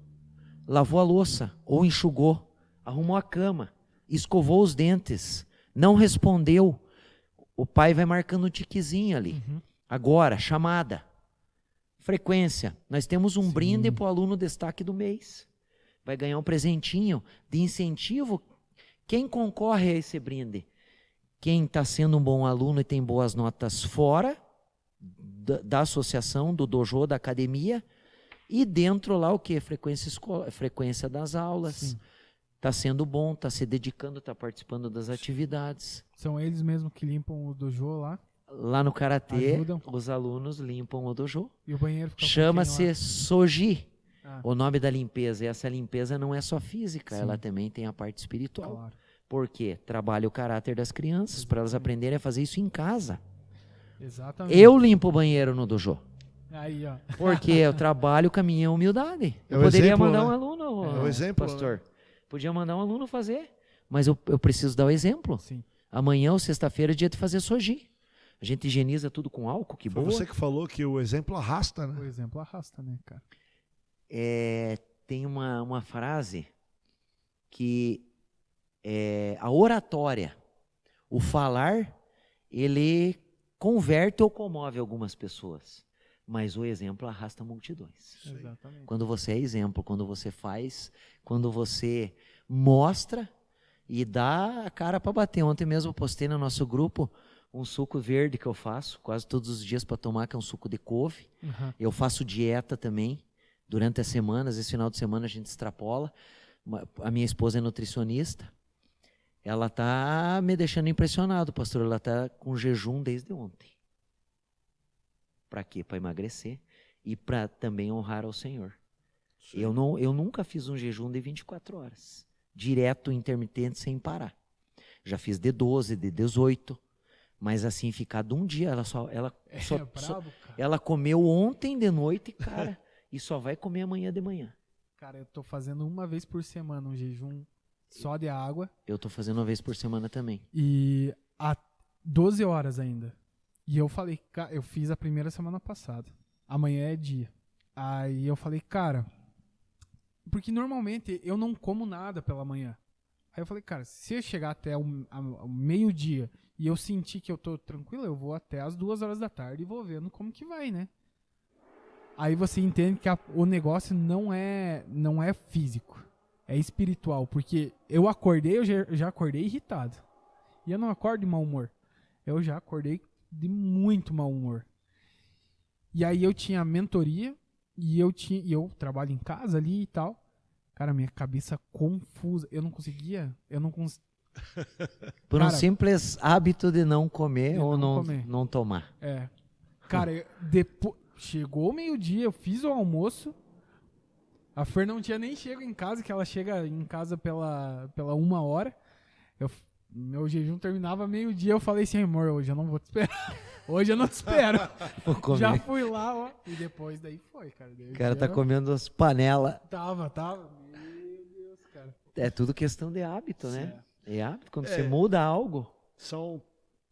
lavou a louça, ou enxugou, arrumou a cama, escovou os dentes, não respondeu. O pai vai marcando um tiquezinho ali. Agora, chamada. Frequência. Nós temos um brinde para o aluno destaque do mês. Vai ganhar um presentinho de incentivo. Quem concorre a esse brinde? Quem está sendo um bom aluno e tem boas notas fora da associação, do dojo, da academia, e dentro lá o quê? Frequência das aulas. Está sendo bom, está se dedicando, está participando das atividades. São eles mesmos que limpam o dojo lá? Lá no karatê, Ajudam. os alunos limpam o dojo. E o banheiro fica Chama-se Soji. Ah. O nome da limpeza. E essa limpeza não é só física, ela também tem a parte espiritual. Claro. Por quê? Trabalha o caráter das crianças, para elas aprenderem a fazer isso em casa. Exatamente. Eu limpo o banheiro no dojo. Aí, ó. Porque eu trabalho com a minha humildade. Eu É o poderia exemplo, mandar né? um aluno, É o exemplo, pastor. Podia mandar um aluno fazer. Mas eu preciso dar o exemplo. Sim. Amanhã ou sexta-feira é dia de fazer Soji. A gente higieniza tudo com álcool, que Foi boa. você que falou que o exemplo arrasta, O né? exemplo arrasta, né, cara? Tem uma frase que a oratória, o falar, ele converte ou comove algumas pessoas, mas o exemplo arrasta multidões. Exatamente. Quando você é exemplo, quando você faz, quando você mostra e dá a cara para bater. Ontem mesmo eu postei no nosso grupo um suco verde que eu faço quase todos os dias para tomar, que é um suco de couve. Eu faço dieta também durante as semanas. Esse final de semana a gente extrapola. A minha esposa é nutricionista. Ela está me deixando impressionado, pastor. Ela está com jejum desde ontem. Para quê? Para emagrecer e para também honrar ao Senhor. Eu nunca fiz um jejum de 24 horas. Direto, intermitente, sem parar. Já fiz de 12, de 18. Mas assim, ficar de um dia, ela comeu ontem de noite, cara, e só vai comer amanhã de manhã. Cara, eu tô fazendo uma vez por semana um jejum só de água. Eu tô fazendo uma vez por semana também. E há 12 horas ainda. E eu falei, cara, eu fiz a primeira semana passada. Amanhã é dia. Aí eu falei, cara, porque normalmente eu não como nada pela manhã. Aí eu falei, cara, se eu chegar até o meio-dia e eu sentir que eu tô tranquilo, eu vou até as 2 horas da tarde e vou vendo como que vai, né? Aí você entende que o negócio não é físico, é espiritual. Porque eu acordei, eu já acordei irritado. E eu não acordo de mau humor. Eu já acordei de muito mau humor. E aí eu tinha mentoria e eu trabalho em casa ali e tal. Cara, minha cabeça confusa. Eu não conseguia. Por um simples hábito de não comer ou não tomar. É. Cara, depois chegou o meio-dia, eu fiz o almoço. A Fer não tinha nem chego em casa, que ela chega em casa pela 1 hora. Meu jejum terminava meio-dia. Eu falei assim, amor, hoje eu não vou te esperar. Hoje eu não espero. Vou comer. Já fui lá, ó. E depois daí foi, cara. Daí O cara tá dia- comendo as panelas. Tava. Meu Deus, cara. É tudo questão de hábito, né? É hábito. Quando É. você muda algo. São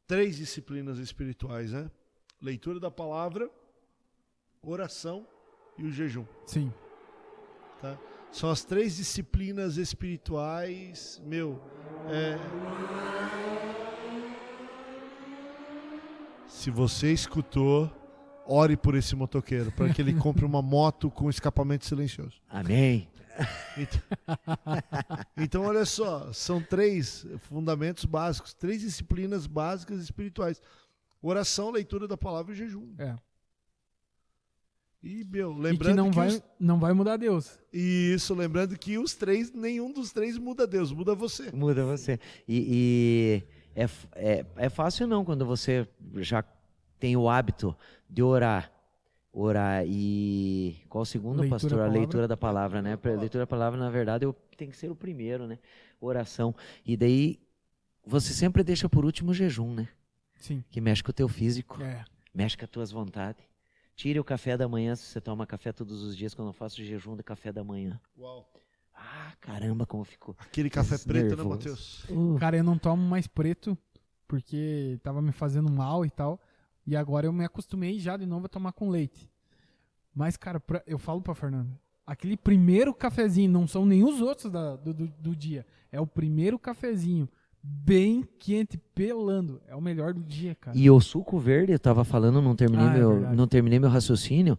3 disciplinas espirituais, né? Leitura da palavra, oração e o jejum. Sim. Tá? São as 3 disciplinas espirituais, Se você escutou, ore por esse motoqueiro, para que ele compre uma moto com escapamento silencioso. Amém. Então, olha só, são 3 fundamentos básicos, 3 disciplinas básicas espirituais. Oração, leitura da palavra e jejum. E, lembrando e que que não vai mudar Deus. Isso, lembrando que os 3, nenhum dos 3 muda Deus, muda você. Muda você. E é fácil não, quando você já tem o hábito de orar e... Qual o segundo, Leitura pastor? da A palavra. leitura da palavra, né? A leitura da palavra, na verdade, tem que ser o primeiro, né? Oração. E daí, você sempre deixa por último o jejum, né? Sim. Que mexe com o teu físico, É. mexe com as tuas vontades. Tire o café da manhã, se você toma café todos os dias, quando eu faço jejum de café da manhã. Uau. Ah, caramba, como ficou. Aquele café preto, né, nervoso. Matheus? Cara, eu não tomo mais preto porque tava me fazendo mal e tal. E agora eu me acostumei já de novo a tomar com leite. Mas, cara, eu falo pra Fernanda, aquele primeiro cafezinho, não são nem os outros do dia. É o primeiro cafezinho, bem quente, pelando. É o melhor do dia, cara. E o suco verde, eu tava falando, não terminei, verdade. não terminei meu raciocínio.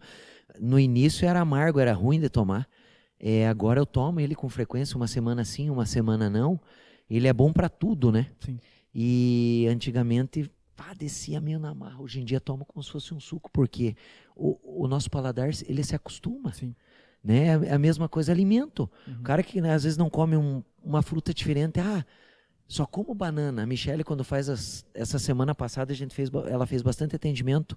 No início era amargo, era ruim de tomar. Agora eu tomo ele com frequência, uma semana sim, uma semana não. Ele é bom pra tudo, né? Sim. E antigamente, descia meio na marra. Hoje em dia tomo como se fosse um suco, porque o nosso paladar, ele se acostuma. Sim. Né? É a mesma coisa, alimento. Uhum. O cara que, né, às vezes não come uma fruta diferente, só como banana. A Michelle, quando essa semana passada, ela fez bastante atendimento,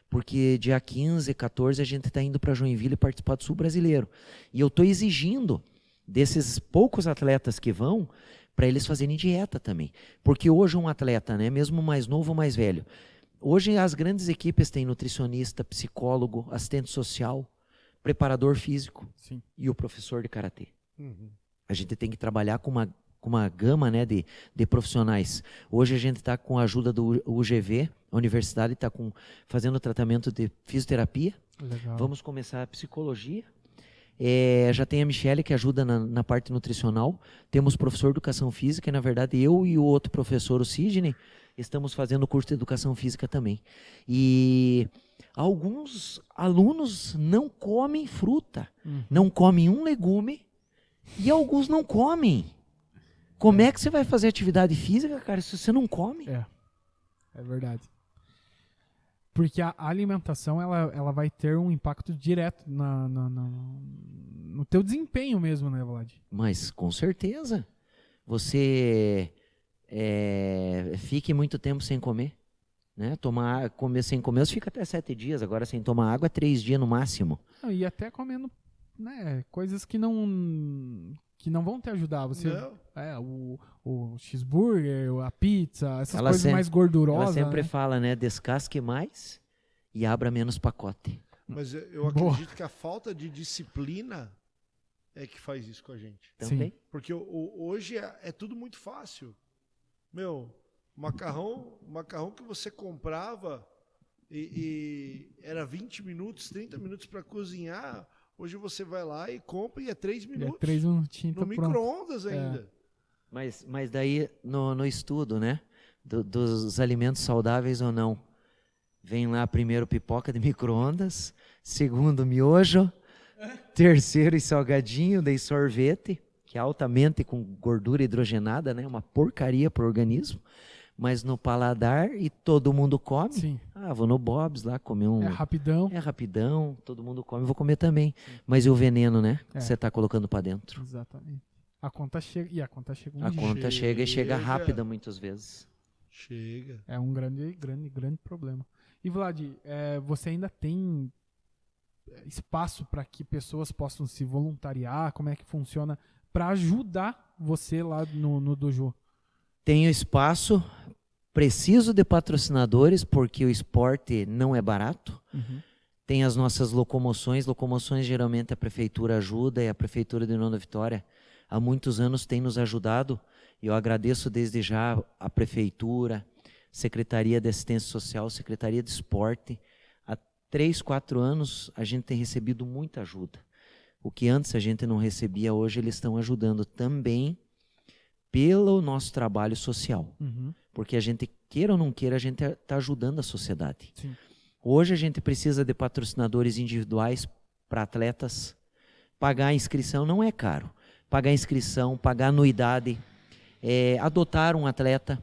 porque dia 15, 14, a gente está indo para Joinville participar do Sul Brasileiro. E eu estou exigindo desses poucos atletas que vão, para eles fazerem dieta também. Porque hoje um atleta, né, mesmo mais novo ou mais velho, hoje as grandes equipes têm nutricionista, psicólogo, assistente social, preparador físico. Sim. E o professor de karatê. Uhum. A gente tem que trabalhar com uma gama, né, de profissionais. Hoje a gente está com a ajuda do UGV, a universidade está fazendo tratamento de fisioterapia. Legal. Vamos começar a psicologia. Já tem a Michelle que ajuda na parte nutricional. Temos professor de educação física e, na verdade, eu e o outro professor, o Sidney, estamos fazendo o curso de educação física também. E alguns alunos não comem fruta, não comem um legume e alguns não comem. Como é que você vai fazer atividade física, cara, se você não come? É verdade. Porque a alimentação, ela vai ter um impacto direto no teu desempenho mesmo, né, Vlad? Mas, com certeza, você fique muito tempo sem comer. Né? Comer sem comer, você fica até 7 dias. Agora, sem tomar água, 3 dias no máximo. E até comendo, né, coisas que não vão te ajudar. Você, o cheeseburger, a pizza, essas coisas mais gordurosas. Ela sempre né? fala, né? Descasque mais e abra menos pacote. Mas eu acredito que a falta de disciplina é que faz isso com a gente. Também. Sim. Porque hoje é tudo muito fácil. Macarrão que você comprava e era 20 minutos, 30 minutos para cozinhar. Hoje você vai lá e compra e é 3 minutos. 3 minutinhos. No micro-ondas ainda. Mas daí, no estudo, né? Dos alimentos saudáveis ou não. Vem lá primeiro pipoca de micro-ondas, segundo miojo, terceiro salgadinho, daí sorvete, que é altamente com gordura hidrogenada, né? Uma porcaria pro organismo. Mas no paladar e todo mundo come. Sim. Vou no Bob's lá comer um... É rapidão. É rapidão, todo mundo come, vou comer também. Mas e o veneno, né? Que você tá colocando para dentro. Exatamente. A conta chega um dia. A conta chega e chega rápida muitas vezes. Chega. É um grande problema. E Vlad, você ainda tem espaço para que pessoas possam se voluntariar? Como é que funciona para ajudar você lá no dojo? Tenho espaço Preciso de patrocinadores porque o esporte não é barato. Tem as nossas locomoções geralmente a prefeitura ajuda, e a prefeitura de União da Vitória há muitos anos tem nos ajudado, e eu agradeço desde já a prefeitura, Secretaria de Assistência Social, Secretaria de Esporte. Há 3, 4 anos a gente tem recebido muita ajuda. O que antes a gente não recebia, hoje eles estão ajudando também pelo nosso trabalho social. Porque a gente, queira ou não queira, a gente está ajudando a sociedade. Sim. Hoje a gente precisa de patrocinadores individuais para atletas. Pagar a inscrição não é caro. Pagar a inscrição, pagar anuidade, adotar um atleta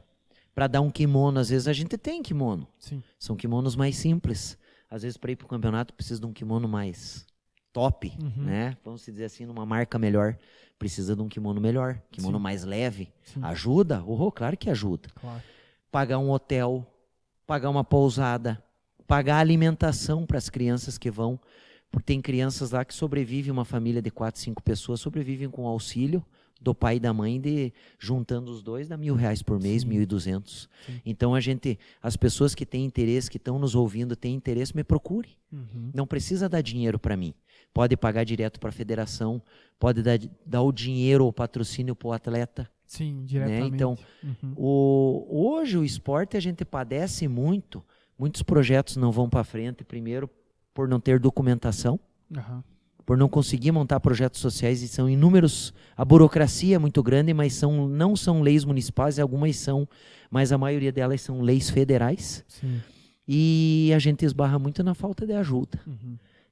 para dar um kimono. Às vezes a gente tem kimono. Sim. São kimonos mais simples. Às vezes para ir para o campeonato precisa de um kimono mais top, né? Vamos dizer assim, numa marca melhor. Precisa de um kimono melhor, kimono mais leve. Sim. Ajuda? Claro que ajuda. Claro. Pagar um hotel, pagar uma pousada, pagar alimentação para as crianças que vão. Porque tem crianças lá que sobrevivem, uma família de 4, 5 pessoas, sobrevivem com auxílio do pai e da mãe, juntando os dois, dá R$1.000 por mês, 1.200. Então as pessoas que têm interesse, que estão nos ouvindo, têm interesse, me procure. Não precisa dar dinheiro para mim. Pode pagar direto para a federação, pode dar o dinheiro ou patrocínio para o atleta. Sim, diretamente. Né? Então, hoje o esporte a gente padece muito. Muitos projetos não vão para frente, primeiro por não ter documentação, por não conseguir montar projetos sociais, e são inúmeros. A burocracia é muito grande, mas não são leis municipais, algumas são, mas a maioria delas são leis federais. Sim. E a gente esbarra muito na falta de ajuda.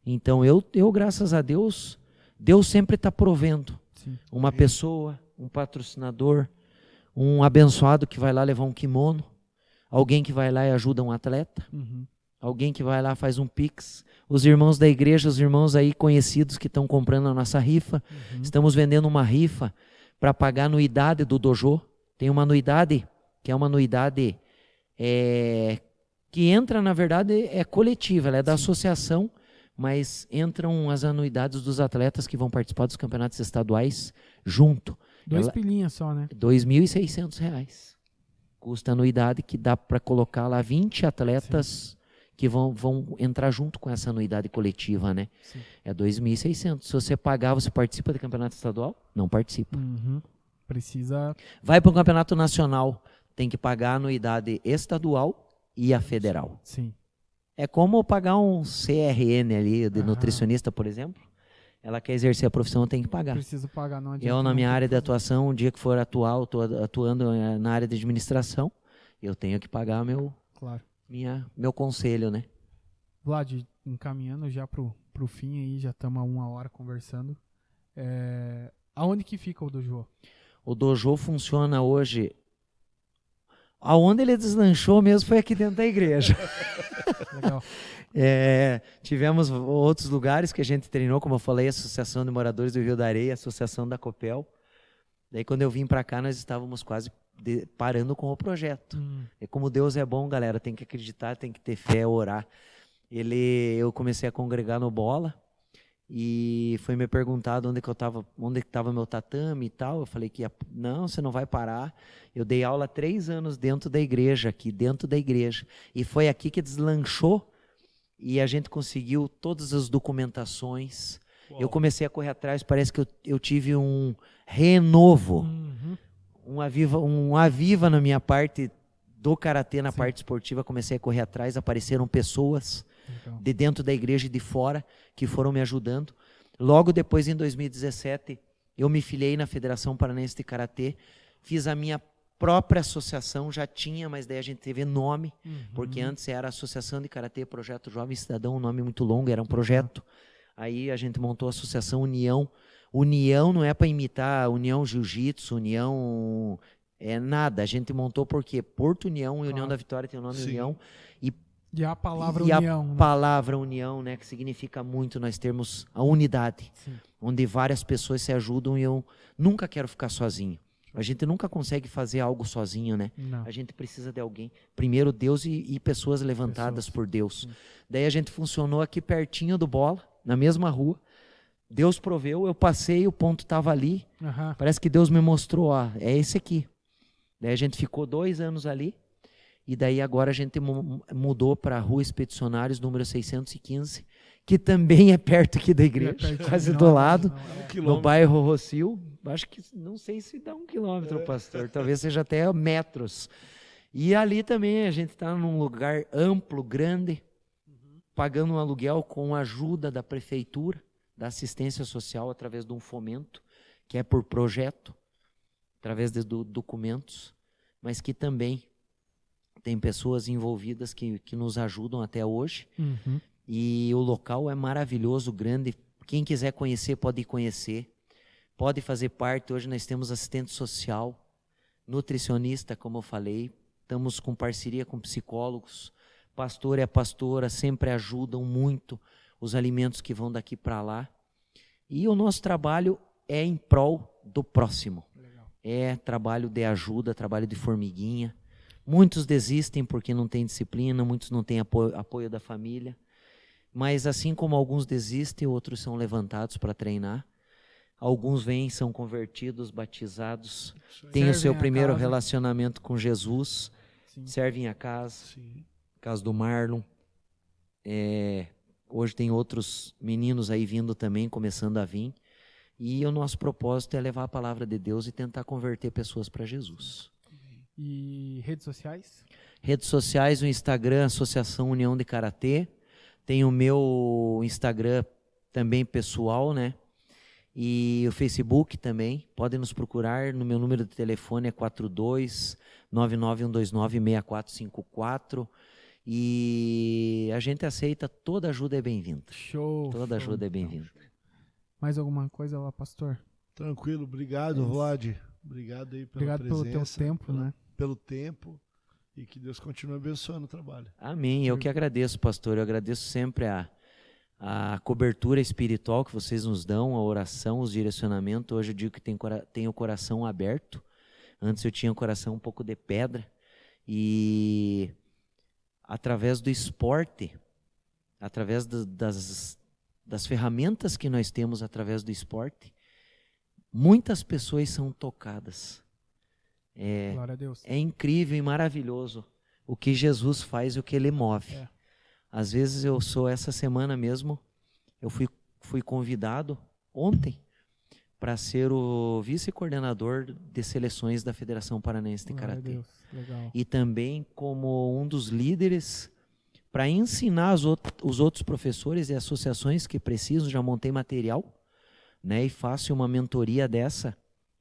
Então, eu, graças a Deus, Deus sempre está provendo. Sim. Uma pessoa, um patrocinador, um abençoado que vai lá levar um kimono, alguém que vai lá e ajuda um atleta, alguém que vai lá e faz um pix, os irmãos da igreja, os irmãos aí conhecidos que estão comprando a nossa rifa. Estamos vendendo uma rifa para pagar a anuidade do dojo. Tem uma anuidade, que é uma anuidade que entra, na verdade, é coletiva, ela é da associação, mas entram as anuidades dos atletas que vão participar dos campeonatos estaduais junto. 2 pilinhas só, né? R$2.600. Custa a anuidade, que dá para colocar lá 20 atletas que vão entrar junto com essa anuidade coletiva, né? Sim. É 2.600. Se você pagar, você participa do campeonato estadual? Não participa. Precisa... Vai para o campeonato nacional, tem que pagar a anuidade estadual e a federal. Sim. É como pagar um CRN ali, de nutricionista, por exemplo. Ela quer exercer a profissão, tem que pagar. Preciso pagar, não adianta. Eu, na minha área de atuação, o dia que for atuar, estou atuando na área de administração, eu tenho que pagar meu conselho, né? Vlad, encaminhando já pro fim aí, já estamos há 1 hora conversando. Aonde que fica o dojo? O dojo funciona hoje... Aonde ele deslanchou mesmo foi aqui dentro da igreja. Legal. Tivemos outros lugares que a gente treinou, como eu falei, a Associação de Moradores do Rio da Areia, a Associação da Copel. Daí quando eu vim para cá, nós estávamos quase parando com o projeto. E como Deus é bom, galera, tem que acreditar, tem que ter fé, orar. Eu comecei a congregar no Bola, e foi me perguntado onde que estava meu tatame e tal. Eu falei que não, você não vai parar. Eu dei aula 3 anos dentro da igreja, aqui dentro da igreja, e foi aqui que deslanchou, e a gente conseguiu todas as documentações. Uau. Eu comecei a correr atrás, parece que eu tive um renovo, um aviva na minha parte do karatê, na parte esportiva. Comecei a correr atrás, apareceram pessoas de dentro da igreja e de fora que foram me ajudando. Logo depois, em 2017, eu me filiei na Federação Paranaense de Karatê, fiz a minha própria associação, já tinha, mas daí a gente teve nome, porque antes era Associação de Karatê Projeto Jovem Cidadão, um nome muito longo, era um projeto. Aí a gente montou a Associação União. União não é para imitar União Jiu-Jitsu, União... nada, a gente montou porque Porto União e União da Vitória tem o nome União, e a palavra união. A palavra união, né, que significa muito nós termos a unidade, onde várias pessoas se ajudam, e eu nunca quero ficar sozinho. A gente nunca consegue fazer algo sozinho, né? Não. A gente precisa de alguém. Primeiro Deus e pessoas levantadas por Deus. Daí a gente funcionou aqui pertinho do Bola, na mesma rua. Deus proveu, eu passei, o ponto estava ali. Parece que Deus me mostrou, é esse aqui. Daí a gente ficou 2 anos ali. E daí agora a gente mudou para a Rua Expedicionários, número 615, que também é perto aqui da igreja, quase do lado, no bairro Rocio. Acho que, não sei se dá 1 quilômetro, pastor, talvez seja até metros. E ali também a gente está num lugar amplo, grande, pagando um aluguel com a ajuda da prefeitura, da assistência social, através de um fomento, que é por projeto, através de documentos, mas que também tem pessoas envolvidas que nos ajudam até hoje. E o local é maravilhoso, grande. Quem quiser conhecer, pode ir conhecer. Pode fazer parte. Hoje nós temos assistente social, nutricionista, como eu falei. Estamos com parceria com psicólogos. Pastor e a pastora sempre ajudam muito os alimentos que vão daqui para lá. E o nosso trabalho é em prol do próximo. Legal. É trabalho de ajuda, trabalho de formiguinha. Muitos desistem porque não tem disciplina, muitos não têm apoio da família. Mas assim como alguns desistem, outros são levantados para treinar. Alguns vêm, são convertidos, batizados, têm o seu primeiro relacionamento com Jesus, servem a casa, casa do Marlon. Hoje tem outros meninos aí vindo também, começando a vir. E o nosso propósito é levar a palavra de Deus e tentar converter pessoas para Jesus. E redes sociais? Redes sociais, o Instagram, Associação União de Karatê. Tem o meu Instagram também pessoal, né? E o Facebook também. Podem nos procurar. No meu número de telefone é 42991296454. E a gente aceita, toda ajuda é bem-vinda. Show. Toda ajuda é bem-vinda. Mais alguma coisa lá, pastor? Tranquilo, obrigado, Vlad. Obrigado aí pela presença. Obrigado pelo teu tempo, né? Pelo tempo. E que Deus continue abençoando o trabalho. Amém. Eu que agradeço, pastor. Eu agradeço sempre a cobertura espiritual que vocês nos dão, a oração, os direcionamentos. Hoje eu digo que tenho o coração aberto. Antes eu tinha o coração um pouco de pedra. E através do esporte, através das ferramentas que nós temos através do esporte, muitas pessoas são tocadas. Glória a Deus. É incrível e maravilhoso o que Jesus faz e o que Ele move. Às vezes essa semana mesmo, eu fui convidado ontem para ser o vice-coordenador de seleções da Federação Paranaense de Karatê. Legal. E também como um dos líderes para ensinar os outros professores e associações que precisam. Já montei material, né, e faço uma mentoria dessa.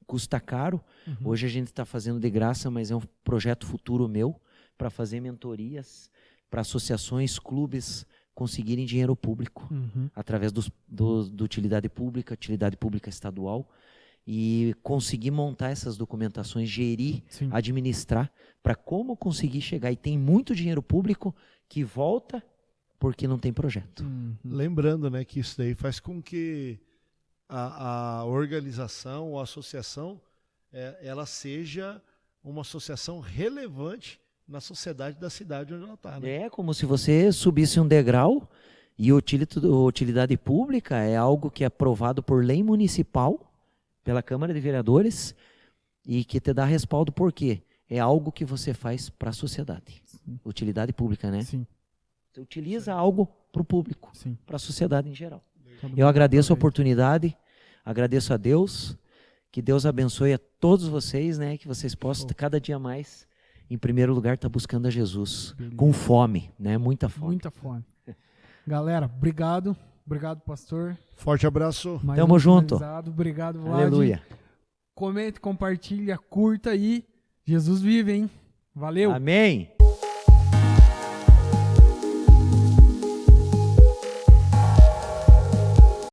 Custa caro. Hoje a gente está fazendo de graça, mas é um projeto futuro meu para fazer mentorias para associações, clubes conseguirem dinheiro público através do utilidade pública estadual, e conseguir montar essas documentações, gerir, administrar, para como conseguir chegar. E tem muito dinheiro público que volta porque não tem projeto. Lembrando, né, que isso daí faz com que a organização ou a associação ela seja uma associação relevante na sociedade da cidade onde ela está. Né? É como se você subisse um degrau, e utilidade pública é algo que é aprovado por lei municipal, pela Câmara de Vereadores, e que te dá respaldo. Por quê? É algo que você faz para a sociedade. Utilidade pública, né? Sim. Você utiliza algo para o público, para a sociedade em geral. Eu agradeço a oportunidade, agradeço a Deus, que Deus abençoe a todos vocês, né? Que vocês possam cada dia mais, em primeiro lugar, estar buscando a Jesus, com fome, né? Muita fome. Muita fome. Galera, obrigado. Obrigado, pastor. Forte abraço. Tamo junto. Obrigado, Vlad. Aleluia. Comente, compartilha, curta e Jesus vive, hein? Valeu. Amém.